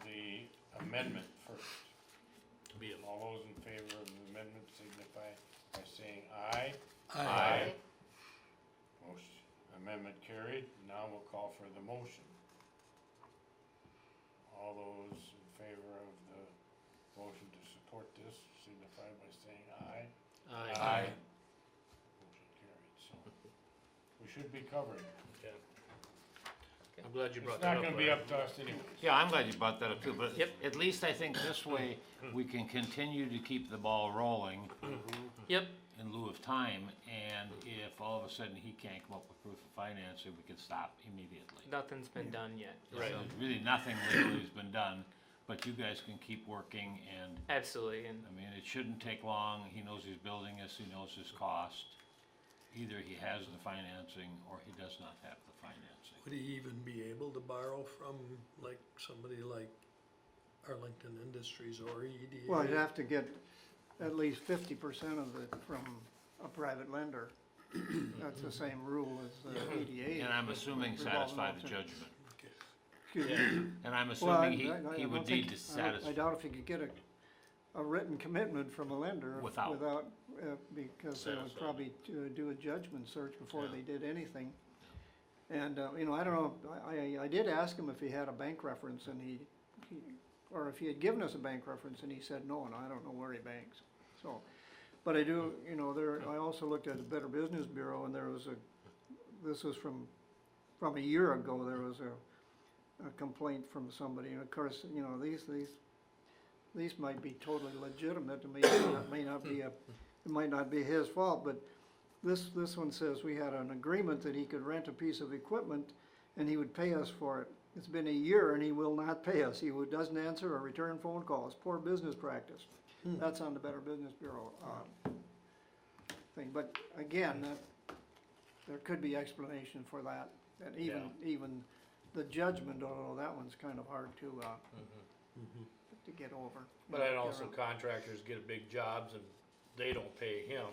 [SPEAKER 3] the amendment first.
[SPEAKER 4] Be a
[SPEAKER 3] All those in favor of the amendment signify by saying aye.
[SPEAKER 6] Aye.
[SPEAKER 3] Motion, amendment carried. Now we'll call for the motion. All those in favor of the motion to support this signify by saying aye.
[SPEAKER 4] Aye.
[SPEAKER 3] Motion carried, so we should be covered.
[SPEAKER 4] Okay. I'm glad you brought
[SPEAKER 3] It's
[SPEAKER 4] that
[SPEAKER 3] not
[SPEAKER 4] up.
[SPEAKER 3] gonna be
[SPEAKER 4] Brian.
[SPEAKER 3] up to us anyway.
[SPEAKER 6] Yeah, I'm glad you brought that up too, but
[SPEAKER 5] Yep.
[SPEAKER 6] at least I think this way, we can continue to keep the ball rolling
[SPEAKER 5] Yep.
[SPEAKER 6] in lieu of time, and if all of a sudden he can't come up with proof of financing, we can stop immediately.
[SPEAKER 5] Nothing's been done yet.
[SPEAKER 4] Right.
[SPEAKER 6] So really, nothing legally has been done, but you guys can keep working, and,
[SPEAKER 5] Absolutely, and
[SPEAKER 6] I mean, it shouldn't take long, he knows he's building this, he knows his cost. Either he has the financing, or he does not have the financing.
[SPEAKER 1] Would he even be able to borrow from like somebody like Arlington Industries or EDA?
[SPEAKER 10] Well, you'd have to get at least 50% of it from a private lender. That's the same rule as EDA.
[SPEAKER 6] And I'm assuming
[SPEAKER 10] Revolving
[SPEAKER 6] satisfy the
[SPEAKER 10] loan.
[SPEAKER 6] judgment,
[SPEAKER 10] Excuse me.
[SPEAKER 6] and I'm
[SPEAKER 10] Well,
[SPEAKER 6] assuming
[SPEAKER 10] I
[SPEAKER 6] he
[SPEAKER 10] don't
[SPEAKER 6] would
[SPEAKER 10] think-
[SPEAKER 6] need to
[SPEAKER 10] I
[SPEAKER 6] satisfy.
[SPEAKER 10] doubt if you could get a written commitment from a lender
[SPEAKER 6] Without.
[SPEAKER 10] because they would
[SPEAKER 6] Satisfy.
[SPEAKER 10] probably do a judgment search before
[SPEAKER 6] Yeah.
[SPEAKER 10] they did anything. And, you know, I don't know, I did ask him if he had a bank reference and or if he had given us a bank reference, and he said no, and I don't know where he banks. So, but I do, you know, I also looked at the Better Business Bureau, and this was from a year ago, there was a complaint from somebody, and of course, you know, these might be totally legitimate, it might not be his fault, but this one says we had an agreement that he could rent a piece of equipment and he would pay us for it. It's been a year and he will not pay us. Doesn't answer or return phone calls. Poor business practice. That's on the Better Business Bureau thing. But again, there could be explanation for that. And even the judgment, although that one's kind of hard to get over.
[SPEAKER 4] But I know some contractors get big jobs and they don't pay him,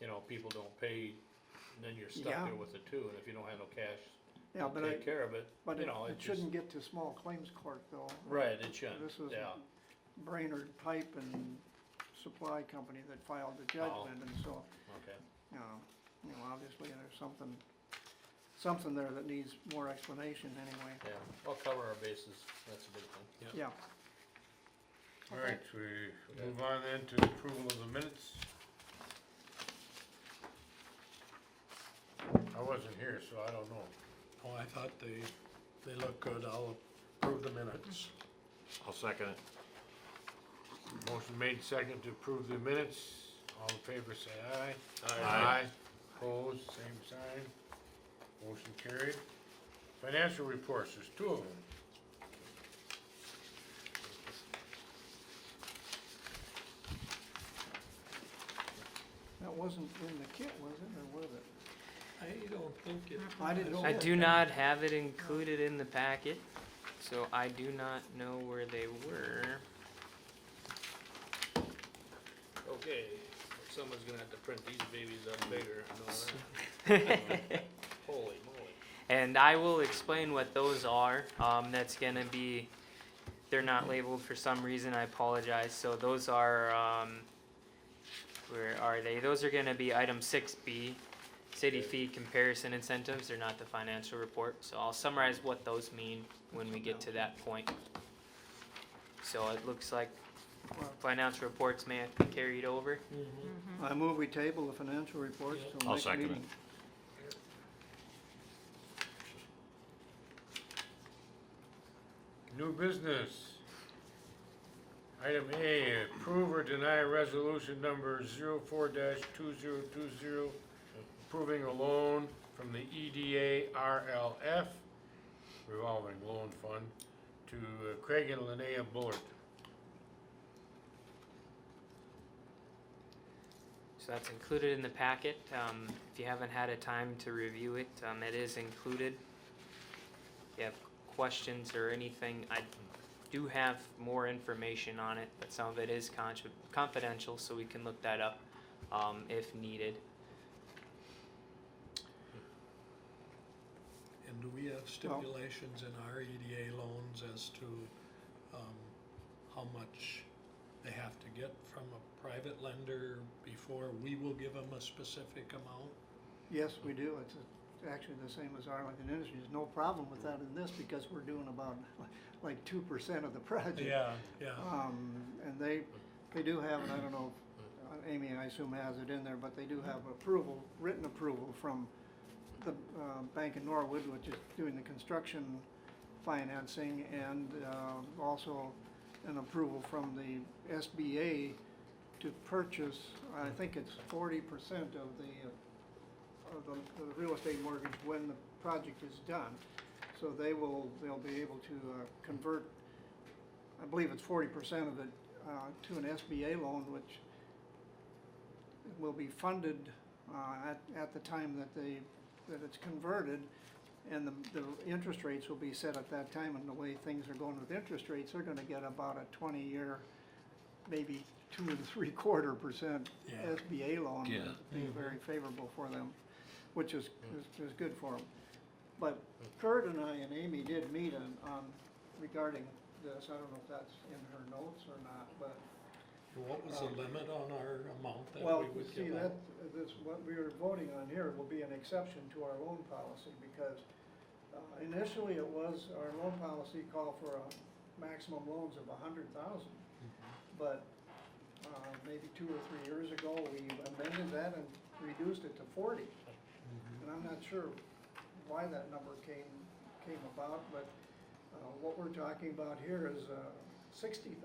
[SPEAKER 4] you know, people don't pay, and then you're stuck
[SPEAKER 10] Yeah.
[SPEAKER 4] there with it too, and if you don't have no cash
[SPEAKER 10] Yeah,
[SPEAKER 4] to
[SPEAKER 10] but
[SPEAKER 4] take care of it,
[SPEAKER 10] But
[SPEAKER 4] you know,
[SPEAKER 10] it
[SPEAKER 4] just.
[SPEAKER 10] shouldn't get to small claims court though.
[SPEAKER 4] Right, it shouldn't,
[SPEAKER 10] This was
[SPEAKER 4] yeah,
[SPEAKER 10] Brainerd Pipe and Supply Company that filed the judgment, and so,
[SPEAKER 4] okay.
[SPEAKER 10] you know, obviously there's something there that needs more explanation anyway.
[SPEAKER 4] Yeah, we'll cover our bases, that's a big thing.
[SPEAKER 10] Yeah,
[SPEAKER 3] Alright, so we move on then to approval of the minutes. I wasn't here, so I don't know.
[SPEAKER 1] Oh, I thought they look good. I'll approve the minutes.
[SPEAKER 6] I'll second it.
[SPEAKER 3] Motion made second to approve the minutes. All in favor say aye.
[SPEAKER 6] Aye.
[SPEAKER 3] Opposed, same sign. Motion carried. Financial reports, there's two of them.
[SPEAKER 10] that wasn't in the kit, was it, or was it?
[SPEAKER 1] I don't think it.
[SPEAKER 10] I didn't know.
[SPEAKER 5] I do not have it included in the packet, so I do not know where they were.
[SPEAKER 4] Okay, someone's gonna have to print these babies up bigger, I know that. Holy moly.
[SPEAKER 5] And I will explain what those are. That's gonna be, they're not labeled for some reason, I apologize. So those are, where are they? Those are gonna be item 6B, city fee comparison incentives. They're not the financial report. So I'll summarize what those mean when we get to that point. So it looks like financial reports may have to be carried over.
[SPEAKER 10] I move we table the financial reports till
[SPEAKER 6] I'll
[SPEAKER 10] next
[SPEAKER 6] second it.
[SPEAKER 10] meeting.
[SPEAKER 3] New business. Item A, approve or deny resolution number 04-2020, approving a loan from the EDA RLF, revolving loan fund, to Craig and Linnea Bullard.
[SPEAKER 5] So that's included in the packet. If you haven't had a time to review it, it is included. If you have questions or anything, I do have more information on it, but some of it is confidential, so we can look that up if needed.
[SPEAKER 1] And do we have stipulations in our EDA loans as to how much they have to get from a private lender before we will give them a specific amount?
[SPEAKER 10] Yes, we do. It's actually the same as Arlington Industries. No problem with that in this because we're doing about like 2% of the project.
[SPEAKER 1] Yeah.
[SPEAKER 10] And they do have, and I don't know, if Amy, I assume has it in there, but they do have written approval from the Bank of Norwood, which is doing the construction financing, and also an approval from the SBA to purchase, I think it's 40% of the real estate mortgage when the project is done. So they'll be able to convert, I believe it's 40% of it, to an SBA loan, which will be funded at the time that it's converted, and the interest rates will be set at that time. And the way things are going with interest rates, they're gonna get about a 20-year, maybe 2 3/4%
[SPEAKER 1] Yeah.
[SPEAKER 10] SBA loan.
[SPEAKER 6] Yeah.
[SPEAKER 10] Be very favorable for them, which is good for them. But Kurt and I and Amy did meet on regarding this. I don't know if that's in her notes or not, but
[SPEAKER 1] What was the limit on our amount that
[SPEAKER 10] well,
[SPEAKER 1] we would
[SPEAKER 10] see,
[SPEAKER 1] give out?
[SPEAKER 10] that's what we were voting on here will be an exception to our loan policy, because initially it was, our loan policy called for a maximum loans of 100,000. But maybe 2 or 3 years ago, we amended that and reduced it to 40. And I'm not sure why that number came about, but what we're talking about here is a $60,000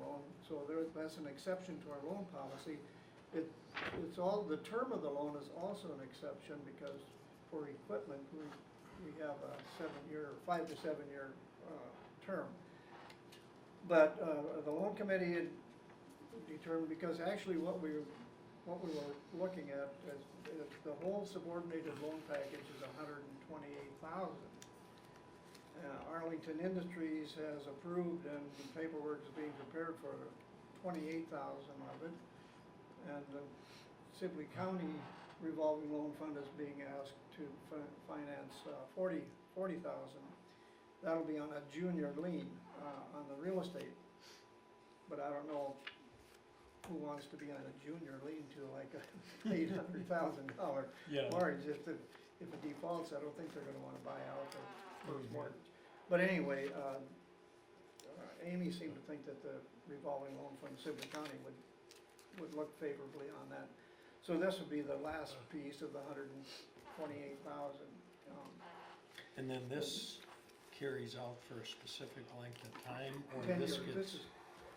[SPEAKER 10] loan, so that's an exception to our loan policy. It's all, the term of the loan is also an exception, because for equipment, we have a 5 to 7 year term. But the loan committee had determined, because actually what we were looking at is the whole subordinated loan package is $128,000. Arlington Industries has approved, and paperwork is being prepared for $28,000 of it. And the Sibley County revolving loan fund is being asked to finance $40,000. That'll be on a junior lien on the real estate. But I don't know who wants to be on a junior lien to like a $800,000
[SPEAKER 1] Yeah.
[SPEAKER 10] mortgage. If it defaults, I don't think they're gonna wanna buy out the first mortgage. But anyway, Amy seemed to think that the revolving loan fund in Sibley County would look favorably on that. So this would be the last piece of the $128,000.
[SPEAKER 1] And then this carries out for a specific length of time, or
[SPEAKER 10] 10
[SPEAKER 1] this
[SPEAKER 10] years.
[SPEAKER 1] gets?
[SPEAKER 10] This is,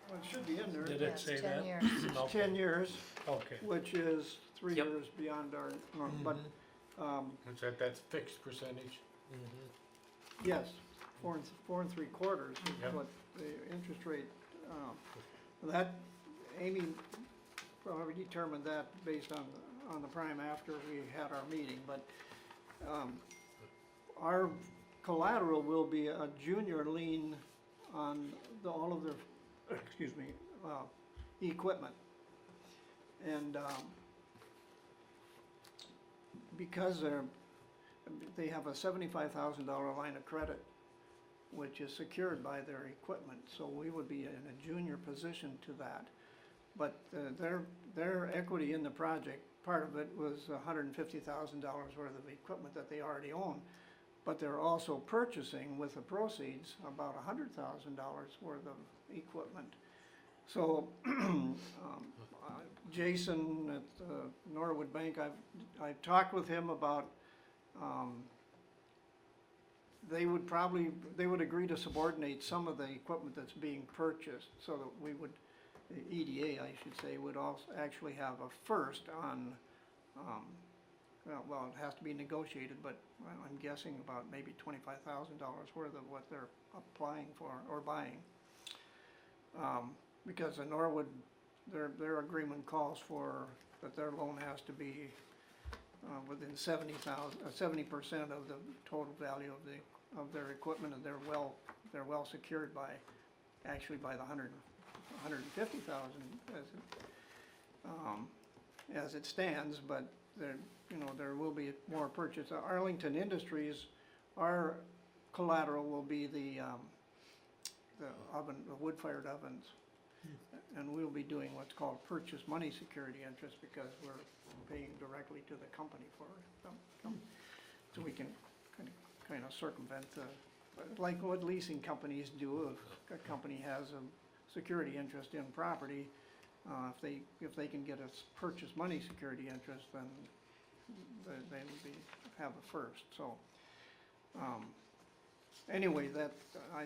[SPEAKER 10] well, it should be in there.
[SPEAKER 1] Did
[SPEAKER 9] Yeah,
[SPEAKER 1] it
[SPEAKER 9] it's
[SPEAKER 1] say
[SPEAKER 9] 10
[SPEAKER 1] that?
[SPEAKER 9] years.
[SPEAKER 10] It's
[SPEAKER 1] Okay.
[SPEAKER 10] 10 years,
[SPEAKER 1] Okay.
[SPEAKER 10] which is 3
[SPEAKER 5] Yep.
[SPEAKER 10] years beyond our norm, but,
[SPEAKER 3] That's fixed percentage?
[SPEAKER 10] yes, 4 3/4 is
[SPEAKER 3] Yep.
[SPEAKER 10] what the interest rate, that, Amy probably determined that based on the prime after we had our meeting, but, our collateral will be a junior lien on all of their, equipment. And, because they have a $75,000 line of credit, which is secured by their equipment, so we would be in a junior position to that. But their equity in the project, part of it was $150,000 worth of equipment that they already own. But they're also purchasing with the proceeds about $100,000 worth of equipment. So Jason at the Norwood Bank, I've talked with him about, they would agree to subordinate some of the equipment that's being purchased, so that we would, the EDA, I should say, would also actually have a first on, well, it has to be negotiated, but I'm guessing about maybe $25,000 worth of what they're applying for or buying. Because the Norwood, their agreement calls for that their loan has to be within 70% of the total value of their equipment, and they're well secured by, actually by the $150,000 as it stands, but there will be more purchase. Arlington Industries, our collateral will be the wood-fired ovens. And we'll be doing what's called purchase money security interest, because we're paying directly to the company for them. So we can kind of circumvent like what leasing companies do. If a company has a security interest in property, if they can get a purchase money security interest, then they would be, have a first, so. Anyway, that, I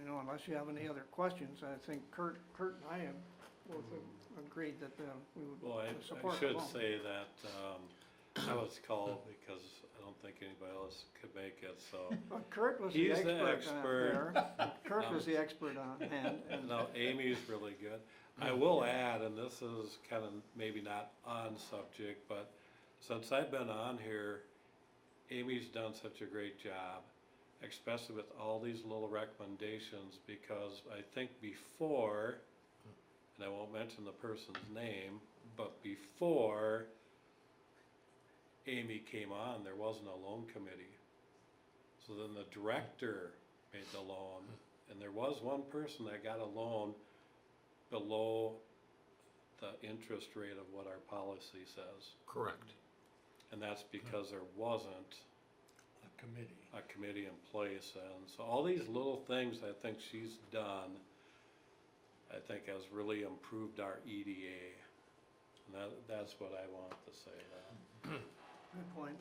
[SPEAKER 10] know, unless you have any other questions, I think Kurt and I have both agreed that we
[SPEAKER 8] Well,
[SPEAKER 10] would support
[SPEAKER 8] I
[SPEAKER 10] the
[SPEAKER 8] should
[SPEAKER 10] loan.
[SPEAKER 8] say that, I was called because I don't think anybody else could make it, so.
[SPEAKER 10] But Kurt was the
[SPEAKER 8] He's the
[SPEAKER 10] expert
[SPEAKER 8] expert.
[SPEAKER 10] there. Kurt was the expert on hand, and
[SPEAKER 8] No, Amy's really good. I will add, and this is kind of maybe not on subject, but since I've been on here, Amy's done such a great job, especially with all these little recommendations, because I think before, and I won't mention the person's name, but before Amy came on, there wasn't a loan committee. So then the director made the loan, and there was one person that got a loan below the interest rate of what our policy says.
[SPEAKER 6] Correct.
[SPEAKER 8] And that's because there wasn't
[SPEAKER 1] A committee.
[SPEAKER 8] a committee in place, and so all these little things I think she's done, I think has really improved our EDA. And that's what I want to say about.
[SPEAKER 10] good point.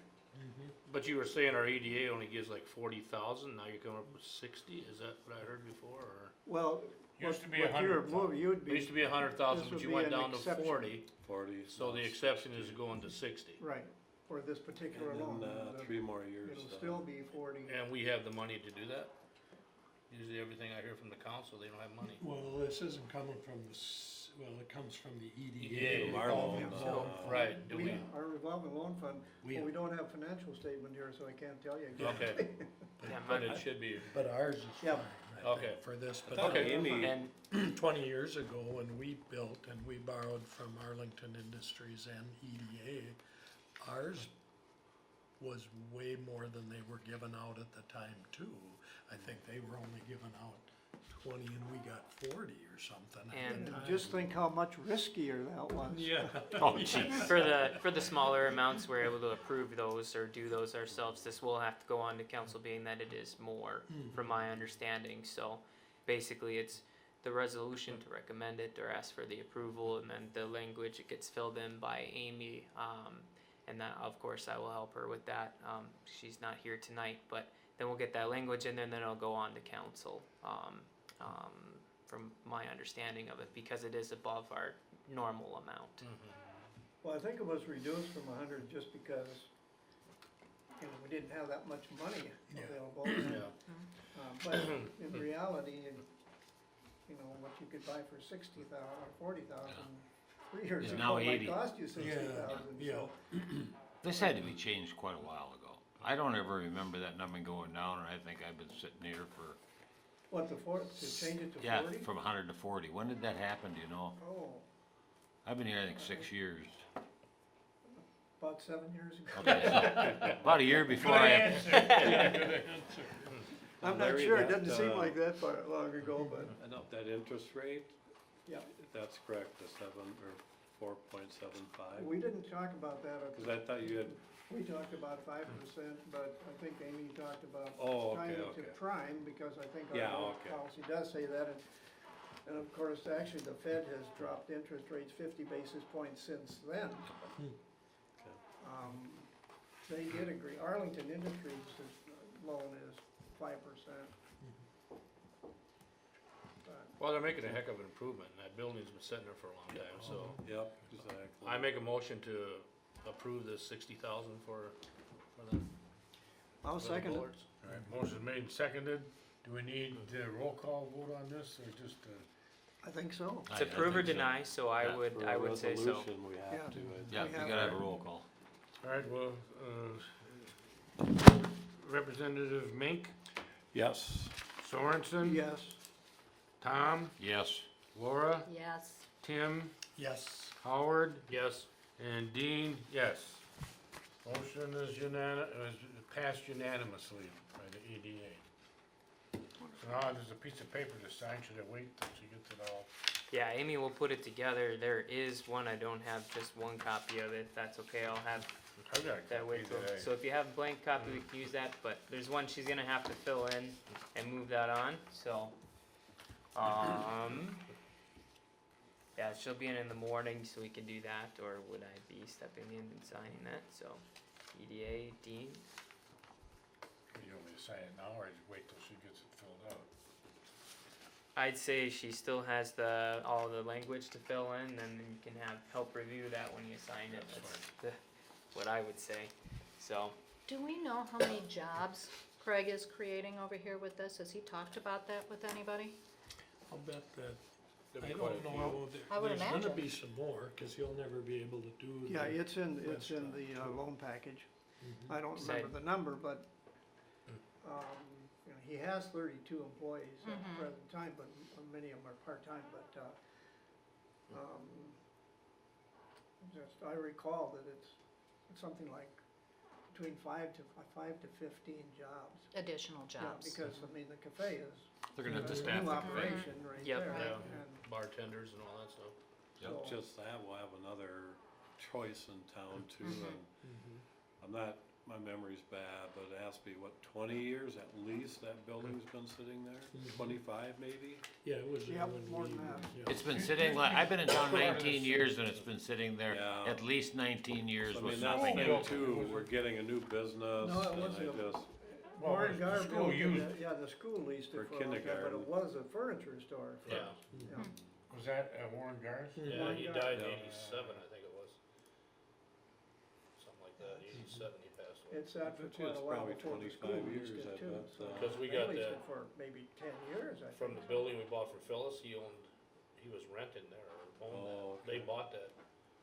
[SPEAKER 4] But you were saying our EDA only gives like 40,000, now you're coming up with 60, is that what I heard before, or?
[SPEAKER 10] Well,
[SPEAKER 3] Used to be
[SPEAKER 10] what you're
[SPEAKER 3] 100,000.
[SPEAKER 10] moving, you'd
[SPEAKER 4] It
[SPEAKER 10] be,
[SPEAKER 4] used to be 100,000,
[SPEAKER 10] This
[SPEAKER 4] but
[SPEAKER 10] would
[SPEAKER 4] you
[SPEAKER 10] be
[SPEAKER 4] went
[SPEAKER 10] an
[SPEAKER 4] down to
[SPEAKER 10] exception.
[SPEAKER 4] 40,
[SPEAKER 8] 40.
[SPEAKER 4] so the exception is going to 60.
[SPEAKER 10] right, for this particular
[SPEAKER 8] And
[SPEAKER 10] loan.
[SPEAKER 8] then, 3 more years.
[SPEAKER 10] It'll still be 40.
[SPEAKER 4] And we have the money to do that? Usually everything I hear from the council, they don't have money.
[SPEAKER 1] Well, this isn't coming from well, it comes from the
[SPEAKER 4] EDA.
[SPEAKER 1] EDA.
[SPEAKER 8] From our loan,
[SPEAKER 10] So,
[SPEAKER 4] Right, do we,
[SPEAKER 10] Our revolving loan fund,
[SPEAKER 1] We-
[SPEAKER 10] well, we don't have financial statement here, so I can't tell you exactly.
[SPEAKER 4] okay,
[SPEAKER 5] Yeah,
[SPEAKER 4] but it should be,
[SPEAKER 1] But ours is
[SPEAKER 10] Yeah.
[SPEAKER 1] fine, I
[SPEAKER 4] Okay.
[SPEAKER 1] think, for this. But
[SPEAKER 8] thought
[SPEAKER 4] Okay.
[SPEAKER 8] Amy,
[SPEAKER 5] and
[SPEAKER 1] 20 years ago, when we built and we borrowed from Arlington Industries and EDA, ours was way more than they were giving out at the time too. I think they were only giving out 20 and we got 40 or something at
[SPEAKER 5] And
[SPEAKER 1] the
[SPEAKER 10] And
[SPEAKER 1] time.
[SPEAKER 10] just think how much riskier that was.
[SPEAKER 1] Yeah.
[SPEAKER 6] Oh, gee.
[SPEAKER 5] for the smaller amounts, we're able to approve those or do those ourselves. This will have to go on to council, being that it is more, from my understanding. So basically, it's the resolution to recommend it or ask for the approval, and then the language, it gets filled in by Amy. And that, of course, I will help her with that. She's not here tonight, but then we'll get that language in there, and then it'll go on to council. From my understanding of it, because it is above our normal amount.
[SPEAKER 10] Well, I think it was reduced from 100 just because, we didn't have that much money
[SPEAKER 1] Yeah.
[SPEAKER 10] available.
[SPEAKER 4] yeah.
[SPEAKER 10] But in reality, what you could buy for 60,000 or 40,000, 3 years
[SPEAKER 6] Is
[SPEAKER 10] ago
[SPEAKER 6] now
[SPEAKER 10] might
[SPEAKER 6] 80.
[SPEAKER 10] cost you 60,000.
[SPEAKER 1] Yeah.
[SPEAKER 10] So,
[SPEAKER 6] This had to be changed quite a while ago. I don't ever remember that number going down, and I think I've been sitting here for,
[SPEAKER 10] what, to change it to
[SPEAKER 6] yeah,
[SPEAKER 10] 40?
[SPEAKER 6] from 100 to 40. When did that happen, do you know?
[SPEAKER 10] Oh,
[SPEAKER 6] I've been here, I think, 6 years.
[SPEAKER 10] about 7 years ago.
[SPEAKER 6] Okay, so about a year before
[SPEAKER 3] Good
[SPEAKER 6] I,
[SPEAKER 3] answer. Yeah, good answer.
[SPEAKER 10] I'm not
[SPEAKER 8] Larry,
[SPEAKER 10] sure, it
[SPEAKER 8] that,
[SPEAKER 10] doesn't seem like that far long ago, but,
[SPEAKER 8] I know that interest rate,
[SPEAKER 10] yeah.
[SPEAKER 8] that's correct, the 4.75.
[SPEAKER 10] We didn't talk about that,
[SPEAKER 8] Cause I thought you had,
[SPEAKER 10] we talked about 5%, but I think Amy talked about
[SPEAKER 8] oh,
[SPEAKER 10] tying
[SPEAKER 8] okay,
[SPEAKER 10] it to
[SPEAKER 8] okay.
[SPEAKER 10] prime, because I think
[SPEAKER 8] Yeah,
[SPEAKER 10] our
[SPEAKER 8] okay.
[SPEAKER 10] policy does say that, and of course, actually, the Fed has dropped interest rates 50 basis points since then. They did agree, Arlington Industries' loan is 5%. But
[SPEAKER 4] Well, they're making a heck of an improvement, and that building's been sitting there for a long time, so.
[SPEAKER 8] Yep, exactly.
[SPEAKER 4] I make a motion to approve this 60,000 for the.
[SPEAKER 10] I'll
[SPEAKER 4] for the
[SPEAKER 10] second it.
[SPEAKER 4] bullards.
[SPEAKER 3] All right, motion made and seconded. Do we need a roll call vote on this, or just,
[SPEAKER 10] I think so.
[SPEAKER 5] It's approve or
[SPEAKER 6] think so.
[SPEAKER 5] deny, so I
[SPEAKER 6] Yeah.
[SPEAKER 5] would,
[SPEAKER 8] For
[SPEAKER 5] I
[SPEAKER 8] a
[SPEAKER 5] would say so.
[SPEAKER 8] resolution, we have
[SPEAKER 10] Yeah.
[SPEAKER 8] to,
[SPEAKER 6] Yeah,
[SPEAKER 10] We
[SPEAKER 6] we
[SPEAKER 10] have
[SPEAKER 6] gotta have a
[SPEAKER 10] our-
[SPEAKER 6] roll call.
[SPEAKER 3] all right, well, Representative Mink,
[SPEAKER 8] yes.
[SPEAKER 3] Sorensen,
[SPEAKER 10] Yes,
[SPEAKER 3] Tom,
[SPEAKER 6] Yes.
[SPEAKER 3] Laura,
[SPEAKER 9] Yes.
[SPEAKER 3] Tim,
[SPEAKER 1] Yes.
[SPEAKER 3] Howard,
[SPEAKER 4] Yes,
[SPEAKER 3] and Dean, yes. Motion is passed unanimously by the EDA. So now there's a piece of paper to sign, should I wait till she gets it all?
[SPEAKER 5] Yeah, Amy will put it together. There is one, I don't have just one copy of it. That's okay, I'll have
[SPEAKER 3] I've got a
[SPEAKER 5] that way
[SPEAKER 3] copy
[SPEAKER 5] too.
[SPEAKER 3] today.
[SPEAKER 5] So if you have a blank copy, we can use that, but there's one she's gonna have to fill in and move that on, so. Yeah, she'll be in the morning, so we can do that, or would I be stepping in and signing that, so, EDA, Dean?
[SPEAKER 3] You want me to sign it now, or just wait till she gets it filled out?
[SPEAKER 5] I'd say she still has all the language to fill in, and then you can help review that when you sign it, that's what I would say, so.
[SPEAKER 9] Do we know how many jobs Craig is creating over here with this? Has he talked about that with anybody?
[SPEAKER 1] I'll bet that,
[SPEAKER 4] There'd
[SPEAKER 1] I
[SPEAKER 4] be quite a
[SPEAKER 1] don't
[SPEAKER 4] few.
[SPEAKER 1] know,
[SPEAKER 9] I would
[SPEAKER 1] there's gonna
[SPEAKER 9] imagine.
[SPEAKER 1] be some more, cause he'll never be able to do
[SPEAKER 10] Yeah,
[SPEAKER 1] the
[SPEAKER 10] it's in the
[SPEAKER 1] restaurant.
[SPEAKER 10] loan package.
[SPEAKER 1] Mhm.
[SPEAKER 10] I don't
[SPEAKER 5] Said-
[SPEAKER 10] remember the number, but, you know, he has 32 employees at the
[SPEAKER 9] Mhm.
[SPEAKER 10] present time, but many of them are part-time, but, I recall that it's something like between 5 to 15 jobs.
[SPEAKER 9] Additional
[SPEAKER 10] Yeah,
[SPEAKER 9] jobs.
[SPEAKER 10] because, I mean, the cafe is
[SPEAKER 6] They're gonna have to
[SPEAKER 10] a
[SPEAKER 6] staff
[SPEAKER 10] new
[SPEAKER 6] the cafe.
[SPEAKER 10] operation right
[SPEAKER 5] Yep.
[SPEAKER 10] there.
[SPEAKER 4] Yeah.
[SPEAKER 10] And
[SPEAKER 4] Bartenders and all that stuff.
[SPEAKER 6] Yep.
[SPEAKER 10] so-
[SPEAKER 8] Just that, we'll have another choice in town too,
[SPEAKER 9] Mhm.
[SPEAKER 8] and
[SPEAKER 1] Mhm.
[SPEAKER 8] I'm not, my memory's bad, but it has to be, what, 20 years at least that building's been sitting there?
[SPEAKER 1] Mhm.
[SPEAKER 8] 25 maybe?
[SPEAKER 1] Yeah, it was
[SPEAKER 10] Yep,
[SPEAKER 1] when
[SPEAKER 10] more
[SPEAKER 1] we,
[SPEAKER 10] than that.
[SPEAKER 1] yeah.
[SPEAKER 6] It's been sitting, I've been in town 19 years and it's been sitting there
[SPEAKER 8] Yeah.
[SPEAKER 6] at least 19 years
[SPEAKER 8] So, I
[SPEAKER 6] with
[SPEAKER 8] mean, that's
[SPEAKER 6] nothing
[SPEAKER 8] the
[SPEAKER 6] in
[SPEAKER 8] thing
[SPEAKER 6] it.
[SPEAKER 8] too, we're getting a new business,
[SPEAKER 10] No, it
[SPEAKER 8] and
[SPEAKER 10] wasn't
[SPEAKER 8] I
[SPEAKER 10] a-
[SPEAKER 8] just,
[SPEAKER 3] Well,
[SPEAKER 10] Warren
[SPEAKER 3] the
[SPEAKER 10] Gar
[SPEAKER 3] school
[SPEAKER 10] built it,
[SPEAKER 3] used-
[SPEAKER 10] yeah, the school leased
[SPEAKER 8] For
[SPEAKER 10] it for a long time, but
[SPEAKER 8] kindergarten.
[SPEAKER 10] it was a furniture store.
[SPEAKER 4] Yeah.
[SPEAKER 10] Yeah.
[SPEAKER 3] Was that Warren Garth?
[SPEAKER 1] Mhm.
[SPEAKER 4] Yeah, he died in
[SPEAKER 8] Yeah.
[SPEAKER 4] '87, I think it was. Something like that, '87 he passed away.
[SPEAKER 10] It sat for
[SPEAKER 8] I bet you
[SPEAKER 10] quite
[SPEAKER 8] it's
[SPEAKER 10] a while
[SPEAKER 8] probably
[SPEAKER 10] before the
[SPEAKER 8] 25
[SPEAKER 10] school leased
[SPEAKER 8] years,
[SPEAKER 10] it
[SPEAKER 8] I
[SPEAKER 10] too.
[SPEAKER 8] bet,
[SPEAKER 10] so
[SPEAKER 4] Because we
[SPEAKER 10] they
[SPEAKER 4] got
[SPEAKER 10] leased
[SPEAKER 4] that
[SPEAKER 10] it for maybe 10 years, I
[SPEAKER 4] from
[SPEAKER 10] think.
[SPEAKER 4] the building we bought from Phyllis, he was renting there, or owned
[SPEAKER 8] Oh,
[SPEAKER 4] that. They
[SPEAKER 8] okay.
[SPEAKER 4] bought that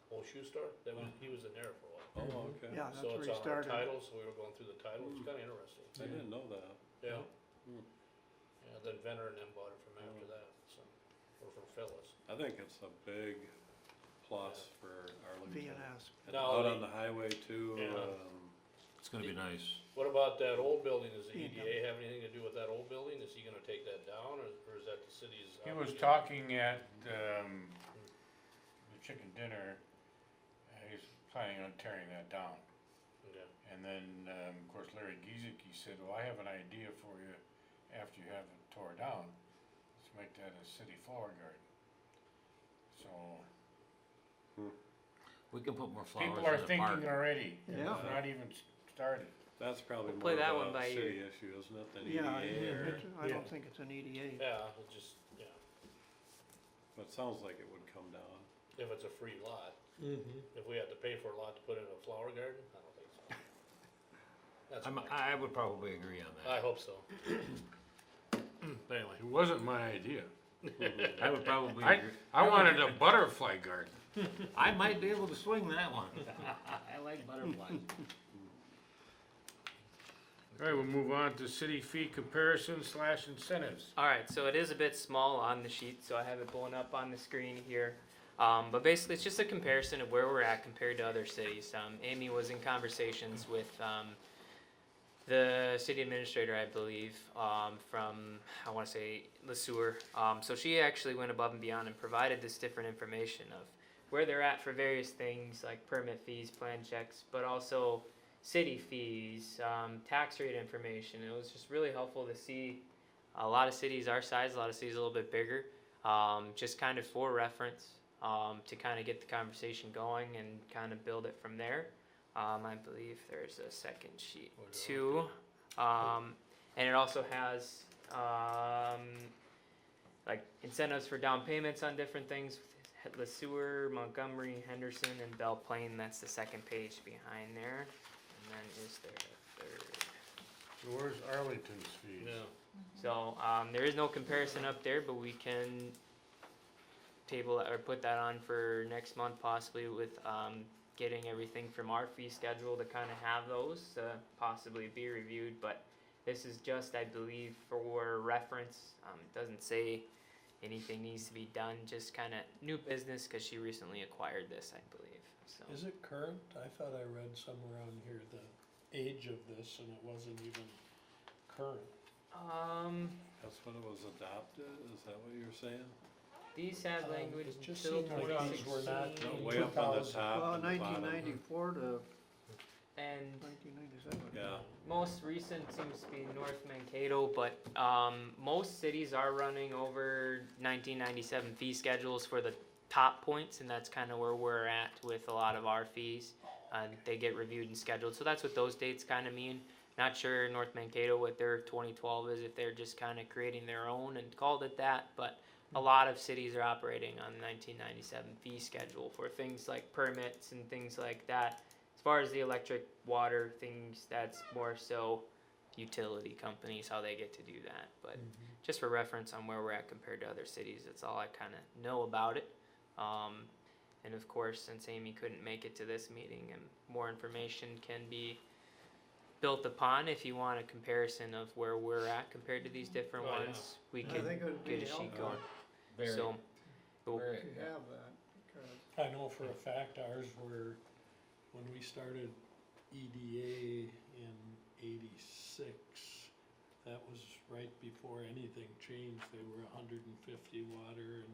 [SPEAKER 4] old shoe store, he was in there for a while.
[SPEAKER 8] oh, okay.
[SPEAKER 10] Yeah, that's
[SPEAKER 4] So
[SPEAKER 10] where
[SPEAKER 4] it's
[SPEAKER 10] he
[SPEAKER 4] on our
[SPEAKER 10] started.
[SPEAKER 4] title, so we were going through the title, it's kinda interesting.
[SPEAKER 8] I didn't know that.
[SPEAKER 4] Yeah.
[SPEAKER 8] Hmm.
[SPEAKER 4] Yeah, then Venner and them bought it from after that, so, or from Phyllis.
[SPEAKER 8] I think it's a big plus for Arlington.
[SPEAKER 10] V&S.
[SPEAKER 8] And
[SPEAKER 4] No,
[SPEAKER 8] out
[SPEAKER 4] the-
[SPEAKER 8] on the highway too,
[SPEAKER 4] Yeah.
[SPEAKER 6] It's gonna be nice.
[SPEAKER 4] What about that old building, does the
[SPEAKER 10] Yeah.
[SPEAKER 4] EDA have anything to do with that old building, is he gonna take that down, or is that the city's?
[SPEAKER 3] He was
[SPEAKER 4] obligation?
[SPEAKER 3] talking at, the chicken dinner, he's planning on tearing that down.
[SPEAKER 4] Okay.
[SPEAKER 3] And then, of course, Larry Giesecke said, well, I have an idea for you after you have it tore down. Let's make that a city flower garden. So,
[SPEAKER 6] We can put more flowers in
[SPEAKER 3] people are
[SPEAKER 6] the park.
[SPEAKER 3] thinking already.
[SPEAKER 10] Yeah.
[SPEAKER 3] It's not even started.
[SPEAKER 8] That's probably
[SPEAKER 5] We'll play
[SPEAKER 8] more
[SPEAKER 5] that
[SPEAKER 8] of
[SPEAKER 5] one
[SPEAKER 8] a
[SPEAKER 5] by
[SPEAKER 8] city issue, isn't it, than
[SPEAKER 10] Yeah,
[SPEAKER 8] EDA or,
[SPEAKER 10] I
[SPEAKER 1] Yeah.
[SPEAKER 10] don't think it's an E EDA.
[SPEAKER 4] Yeah, it just, yeah,
[SPEAKER 8] but it sounds like it would come down.
[SPEAKER 4] if it's a free lot,
[SPEAKER 1] Mhm.
[SPEAKER 4] if we had to pay for a lot to put in a flower garden, I don't think so. That's
[SPEAKER 6] I would probably agree on
[SPEAKER 4] I
[SPEAKER 6] that.
[SPEAKER 4] hope so. But anyway,
[SPEAKER 3] It wasn't my idea.
[SPEAKER 6] I would probably
[SPEAKER 3] I,
[SPEAKER 6] agree.
[SPEAKER 3] I wanted a butterfly garden.
[SPEAKER 6] I might be able to swing that one. I like butterflies.
[SPEAKER 3] All right, we'll move on to city fee comparison / incentives.
[SPEAKER 5] Alright, so it is a bit small on the sheet, so I have it blown up on the screen here. But basically, it's just a comparison of where we're at compared to other cities. Amy was in conversations with the city administrator, I believe, from, I want to say, LeSueur. So she actually went above and beyond and provided this different information of where they're at for various things like permit fees, plan checks, but also city fees, tax rate information. It was just really helpful to see a lot of cities our size, a lot of cities a little bit bigger, just kind of for reference, to kind of get the conversation going and kind of build it from there. I believe there's a second sheet too. And it also has like incentives for down payments on different things. LeSueur, Montgomery, Henderson, and Belle Plaine. That's the second page behind there. And then is there a third?
[SPEAKER 3] So where's Arlington's fees?
[SPEAKER 4] yeah,
[SPEAKER 5] So there is no comparison up there, but we can table or put that on for next month possibly with getting everything from our fee schedule to kind of have those possibly be reviewed. But this is just, I believe, for reference. It doesn't say anything needs to be done, just kind of new business because she recently acquired this, I believe. So
[SPEAKER 1] Is it current? I thought I read somewhere on here the age of this and it wasn't even current.
[SPEAKER 8] That's when it was adopted, is that what you're saying?
[SPEAKER 5] these have language
[SPEAKER 1] It just
[SPEAKER 5] until
[SPEAKER 1] seemed like these were not
[SPEAKER 5] 2016,
[SPEAKER 8] Way up on the
[SPEAKER 1] 2000.
[SPEAKER 8] top
[SPEAKER 10] Well,
[SPEAKER 8] and the bottom.
[SPEAKER 10] 1994 to
[SPEAKER 5] and
[SPEAKER 10] 1997.
[SPEAKER 8] Yeah,
[SPEAKER 5] most recent seems to be North Mankato, but most cities are running over 1997 fee schedules for the top points, and that's kind of where we're at with a lot of our fees. They get reviewed and scheduled, so that's what those dates kind of mean. Not sure North Mankato what their 2012 is, if they're just kind of creating their own and called it that, but a lot of cities are operating on the 1997 fee schedule for things like permits and things like that. As far as the electric, water things, that's more so utility companies, how they get to do that. But just for reference on where we're at compared to other cities, that's all I kind of know about it. And of course, since Amy couldn't make it to this meeting, and more information can be built upon if you want a comparison of where we're at compared to these different
[SPEAKER 4] Oh, yeah.
[SPEAKER 5] ones, we
[SPEAKER 10] I
[SPEAKER 5] can
[SPEAKER 10] think it would be
[SPEAKER 5] get a sheet
[SPEAKER 10] helpful
[SPEAKER 5] going.
[SPEAKER 6] Very,
[SPEAKER 5] So, we'll-
[SPEAKER 6] very,
[SPEAKER 10] to have that, because
[SPEAKER 1] I know for a fact ours were, when we started EDA in '86, that was right before anything changed. They were 150 water and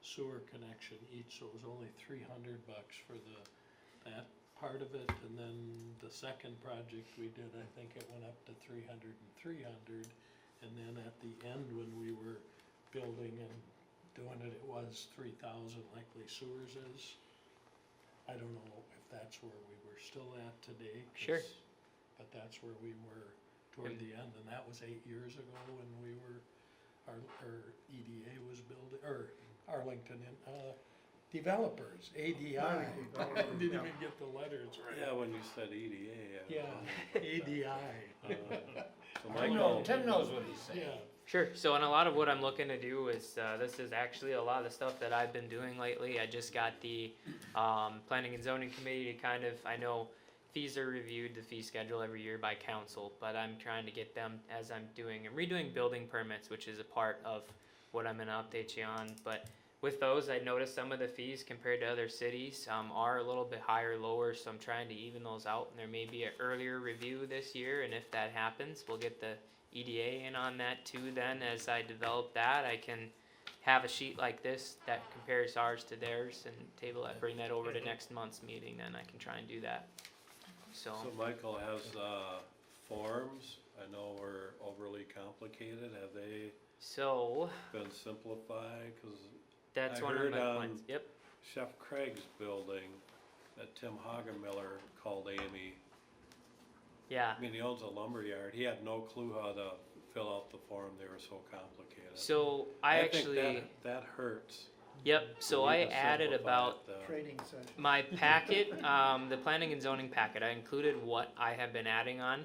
[SPEAKER 1] sewer connection each, so it was only $300 for that part of it. And then the second project we did, I think it went up to 300 and 300. And then at the end, when we were building and doing it, it was 3,000 like Lee Sewers is. I don't know if that's where we were still at today.
[SPEAKER 5] Sure.
[SPEAKER 1] But that's where we were toward the end, and that was 8 years ago when we were, our EDA was building, or Arlington, developers, ADI. I didn't even get the letters right.
[SPEAKER 8] Yeah, when you said EDA.
[SPEAKER 1] Yeah, ADI,
[SPEAKER 8] So
[SPEAKER 6] Tim
[SPEAKER 8] Michael,
[SPEAKER 6] Tim knows what he's saying.
[SPEAKER 1] yeah.
[SPEAKER 5] Sure. So, and a lot of what I'm looking to do is, this is actually a lot of the stuff that I've been doing lately. I just got the Planning and Zoning Committee to kind of, I know fees are reviewed, the fee schedule every year by council, but I'm trying to get them as I'm doing and redoing building permits, which is a part of what I'm going to update you on. But with those, I noticed some of the fees compared to other cities are a little bit higher, lower, so I'm trying to even those out. And there may be an earlier review this year, and if that happens, we'll get the EDA in on that too. Then as I develop that, I can have a sheet like this that compares ours to theirs and table that, bring that over to next month's meeting, then I can try and do that. So,
[SPEAKER 8] Michael has forms. I know we're overly complicated. Have they
[SPEAKER 5] so
[SPEAKER 8] been simplified? Because
[SPEAKER 5] that's
[SPEAKER 8] I
[SPEAKER 5] one of
[SPEAKER 8] heard,
[SPEAKER 5] my points. Yep.
[SPEAKER 8] Chef Craig's building that Tim Hagenmiller called Amy.
[SPEAKER 5] Yeah.
[SPEAKER 8] I mean, he owns a lumber yard. He had no clue how to fill out the form. They were so complicated.
[SPEAKER 5] So I actually,
[SPEAKER 8] think that hurts.
[SPEAKER 5] yep. So
[SPEAKER 8] We
[SPEAKER 5] I
[SPEAKER 8] need to
[SPEAKER 5] added
[SPEAKER 8] simplify
[SPEAKER 5] about
[SPEAKER 8] it, though.
[SPEAKER 10] training session.
[SPEAKER 5] my packet, the planning and zoning packet. I included what I have been adding on.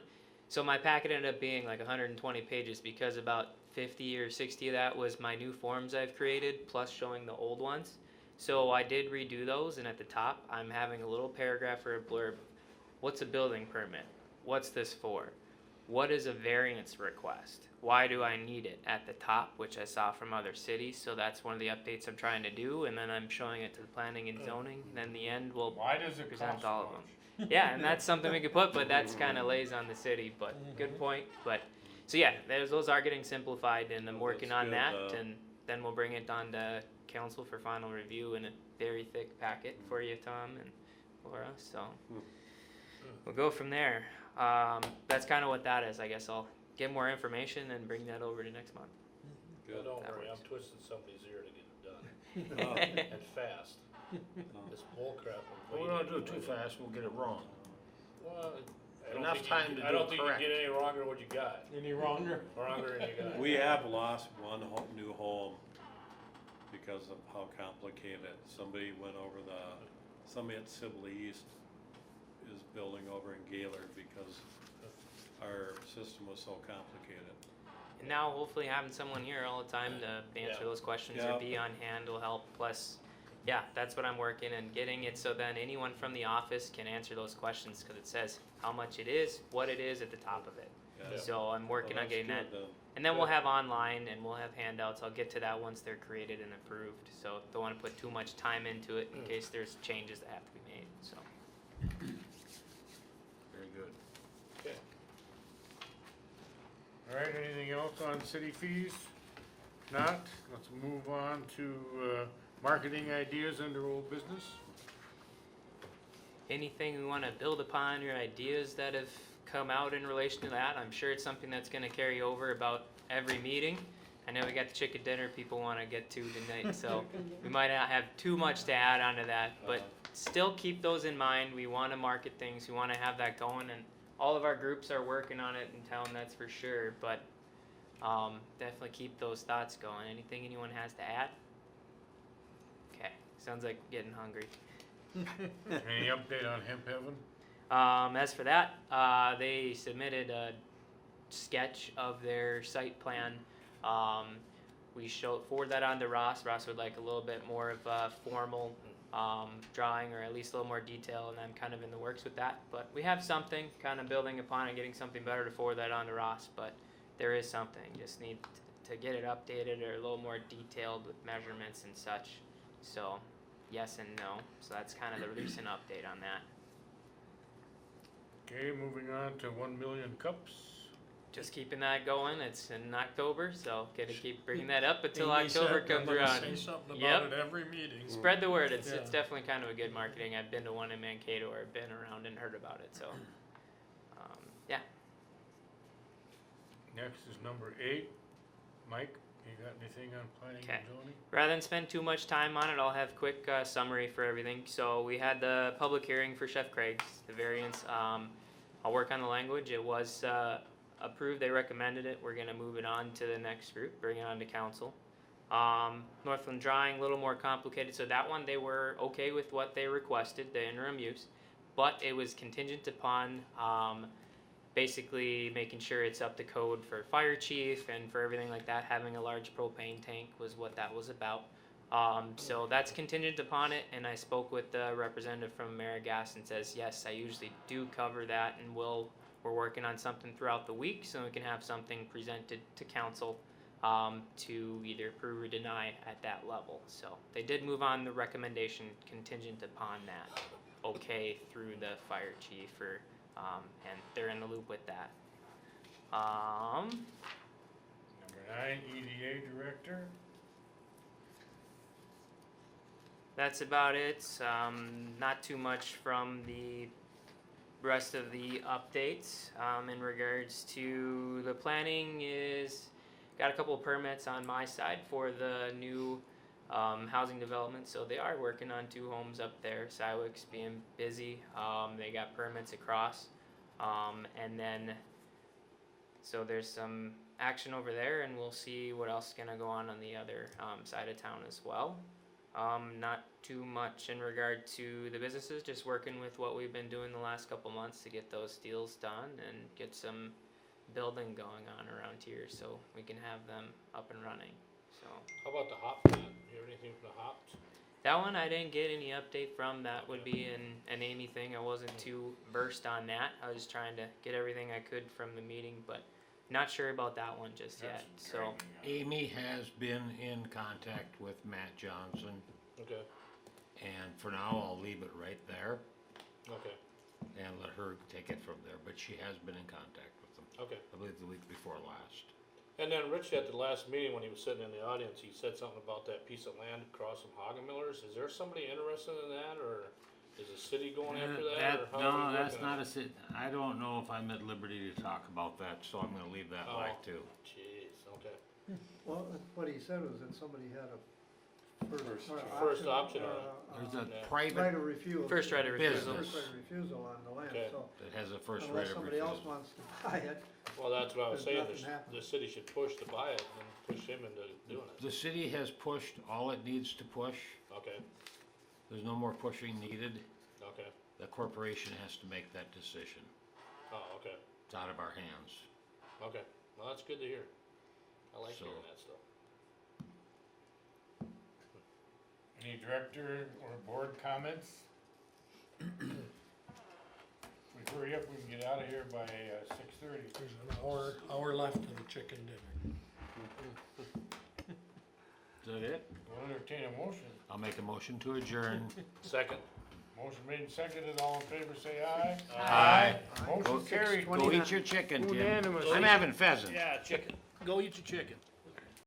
[SPEAKER 5] So my packet ended up being like 120 pages because about 50 or 60 of that was my new forms I've created, plus showing the old ones. So I did redo those, and at the top, I'm having a little paragraph or a blurb. What's a building permit? What's this for? What is a variance request? Why do I need it at the top, which I saw from other cities? So that's one of the updates I'm trying to do, and then I'm showing it to the planning and zoning. And then the end will
[SPEAKER 3] Why does it
[SPEAKER 5] present
[SPEAKER 3] cost
[SPEAKER 5] all of
[SPEAKER 3] so
[SPEAKER 5] them.
[SPEAKER 3] much?
[SPEAKER 5] Yeah, and that's something we could put, but that's kind of lays on the city. But good point. But so yeah, those are getting simplified, and I'm
[SPEAKER 8] Well,
[SPEAKER 5] working
[SPEAKER 8] that's
[SPEAKER 5] on
[SPEAKER 8] good,
[SPEAKER 5] that, and then we'll bring it on to council for final review in a very thick packet for you, Tom and Laura. So we'll go from there. That's kind of what that is. I guess I'll get more information and bring that over to next month.
[SPEAKER 4] Well, don't
[SPEAKER 5] That
[SPEAKER 4] worry,
[SPEAKER 5] works.
[SPEAKER 4] I'm twisting somebody's ear to get it done, and fast. This bullcrap.
[SPEAKER 2] We don't do it too fast, we'll get it wrong.
[SPEAKER 4] Well, I don't
[SPEAKER 2] Enough
[SPEAKER 4] think
[SPEAKER 2] time to
[SPEAKER 4] I
[SPEAKER 2] do
[SPEAKER 4] don't
[SPEAKER 2] it
[SPEAKER 4] think you
[SPEAKER 2] correct.
[SPEAKER 4] can get any wronger than what you got.
[SPEAKER 1] Any wronger?
[SPEAKER 4] Wronger than you got.
[SPEAKER 8] We have lost one new home because of how complicated. Somebody went over somebody at Sibley East is building over in Gaylord because our system was so complicated.
[SPEAKER 5] And now hopefully having someone here all the time to answer
[SPEAKER 4] Yeah.
[SPEAKER 5] those questions
[SPEAKER 8] Yeah.
[SPEAKER 5] or be on hand will help. Plus, yeah, that's what I'm working and getting it so then anyone from the office can answer those questions because it says how much it is, what it is at the top of it.
[SPEAKER 8] Yeah.
[SPEAKER 5] So I'm working
[SPEAKER 8] Well,
[SPEAKER 5] on getting
[SPEAKER 8] that's
[SPEAKER 5] that.
[SPEAKER 8] good,
[SPEAKER 5] And then we'll have online and we'll have handouts. I'll get to that once they're created and approved. So don't want to put too much time into it in case there's changes that have to be made. So
[SPEAKER 2] Very good.
[SPEAKER 4] Okay.
[SPEAKER 3] All right, anything else on city fees? Not, let's move on to marketing ideas under old business.
[SPEAKER 5] anything we want to build upon, your ideas that have come out in relation to that, I'm sure it's something that's going to carry over about every meeting. I know we got the chicken dinner people wanna get to tonight, so we might not have too much to add onto that, but still keep those in mind. We wanna market things, we wanna have that going, and all of our groups are working on it in town, that's for sure, but definitely keep those thoughts going. Anything anyone has to add? Okay, sounds like we're getting hungry.
[SPEAKER 3] Any update on Hemp Heaven?
[SPEAKER 5] As for that, they submitted a sketch of their site plan. We forward that on to Ross. Ross would like a little bit more of a formal drawing, or at least a little more detail, and I'm kind of in the works with that. But we have something, kind of building upon it, getting something better to forward that on to Ross. But there is something, just need to get it updated or a little more detailed with measurements and such. So yes and no. So that's kind of the recent update on that.
[SPEAKER 3] Okay, moving on to 1 million cups.
[SPEAKER 5] Just keeping that going. It's in October, so gotta keep bringing that up until
[SPEAKER 1] Amy said
[SPEAKER 5] October
[SPEAKER 1] I'm
[SPEAKER 5] comes
[SPEAKER 1] gonna
[SPEAKER 5] around.
[SPEAKER 1] Say something
[SPEAKER 5] Yep.
[SPEAKER 1] about it every meeting.
[SPEAKER 5] Spread the word. It's
[SPEAKER 1] Yeah.
[SPEAKER 5] definitely kind of a good marketing. I've been to one in Mankato, or been around and heard about it. So yeah.
[SPEAKER 3] Next is number 8. Mike, you got anything on planning
[SPEAKER 5] Okay.
[SPEAKER 3] and zoning?
[SPEAKER 5] Rather than spend too much time on it, I'll have quick summary for everything. So we had the public hearing for Chef Craig's, the variance. I'll work on the language. It was approved. They recommended it. We're gonna move it on to the next group, bring it on to council. Northland Drawing, a little more complicated. So that one, they were okay with what they requested, the interim use, but it was contingent upon basically making sure it's up to code for fire chief and for everything like that. Having a large propane tank was what that was about. So that's contingent upon it, and I spoke with the representative from AmeriGas and says, yes, I usually do cover that, and we're working on something throughout the week so we can have something presented to council to either approve or deny at that level. So they did move on the recommendation contingent upon that, okay, through the fire chief, and they're in the loop with that.
[SPEAKER 3] Number 9, EDA director.
[SPEAKER 5] That's about it. Not too much from the rest of the updates. In regards to the planning, got a couple of permits on my side for the new housing development. So they are working on 2 homes up there. Cywick's being busy. They got permits across, and then so there's some action over there, and we'll see what else is gonna go on the other side of town as well. Not too much in regard to the businesses, just working with what we've been doing the last couple months to get those deals done and get some building going on around here so we can have them up and running. So
[SPEAKER 4] How about the hop plant? You have anything from the hops?
[SPEAKER 5] that one I didn't get any update from. That would be an Amy thing. I wasn't too versed on that. I was just trying to get everything I could from the meeting, but not sure about that one just yet. So
[SPEAKER 6] Amy has been in contact with Matt Johnson,
[SPEAKER 4] Okay,
[SPEAKER 6] and for now, I'll leave it right there
[SPEAKER 4] okay,
[SPEAKER 6] and let her take it from there, but she has been in contact with them,
[SPEAKER 4] okay.
[SPEAKER 6] I believe the week before last.
[SPEAKER 4] And then Rich at the last meeting, when he was sitting in the audience, he said something about that piece of land across from Hagemiller's. Is there somebody interested in that, or is the city going after that, or how
[SPEAKER 6] No,
[SPEAKER 4] are we
[SPEAKER 6] that's
[SPEAKER 4] looking
[SPEAKER 6] not
[SPEAKER 4] at
[SPEAKER 6] a I don't know if I'm at liberty to talk about that, so I'm gonna leave that
[SPEAKER 4] Oh.
[SPEAKER 6] blank too.
[SPEAKER 4] it? Jeez, okay.
[SPEAKER 10] Well, what he said was that somebody had a
[SPEAKER 4] First option on
[SPEAKER 6] There's a
[SPEAKER 4] yeah.
[SPEAKER 10] right
[SPEAKER 6] private
[SPEAKER 10] of refusal.
[SPEAKER 5] first right of refusal.
[SPEAKER 6] Business.
[SPEAKER 10] First right of refusal on the land,
[SPEAKER 4] Okay.
[SPEAKER 10] so
[SPEAKER 6] that has a first right
[SPEAKER 10] unless
[SPEAKER 6] of
[SPEAKER 10] somebody else
[SPEAKER 6] refusal.
[SPEAKER 10] wants to buy it,
[SPEAKER 4] Well, that's what I was
[SPEAKER 10] There's
[SPEAKER 4] saying,
[SPEAKER 10] nothing happening.
[SPEAKER 4] the city should push to buy it and push him into doing it.
[SPEAKER 6] The city has pushed all it needs to push,
[SPEAKER 4] Okay,
[SPEAKER 6] there's no more pushing needed,
[SPEAKER 4] okay,
[SPEAKER 6] the corporation has to make that decision,
[SPEAKER 4] oh, okay,
[SPEAKER 6] it's out of our hands.
[SPEAKER 4] okay. Well, that's good to hear. I like
[SPEAKER 6] So-
[SPEAKER 4] hearing that stuff.
[SPEAKER 3] Any director or board comments? We hurry up, we can get out of here by 6:30.
[SPEAKER 1] There's an hour left of the chicken dinner.
[SPEAKER 6] Is that it?
[SPEAKER 3] We'll entertain a motion.
[SPEAKER 6] I'll make a motion to adjourn.
[SPEAKER 4] Second.
[SPEAKER 3] Motion made and seconded, all in favor say aye.
[SPEAKER 6] Aye.
[SPEAKER 3] Motion carried.
[SPEAKER 6] Go eat your chicken, Tim.
[SPEAKER 3] Unanimous.
[SPEAKER 6] I'm having pheasant.
[SPEAKER 4] Yeah, chicken.
[SPEAKER 2] Go eat your chicken.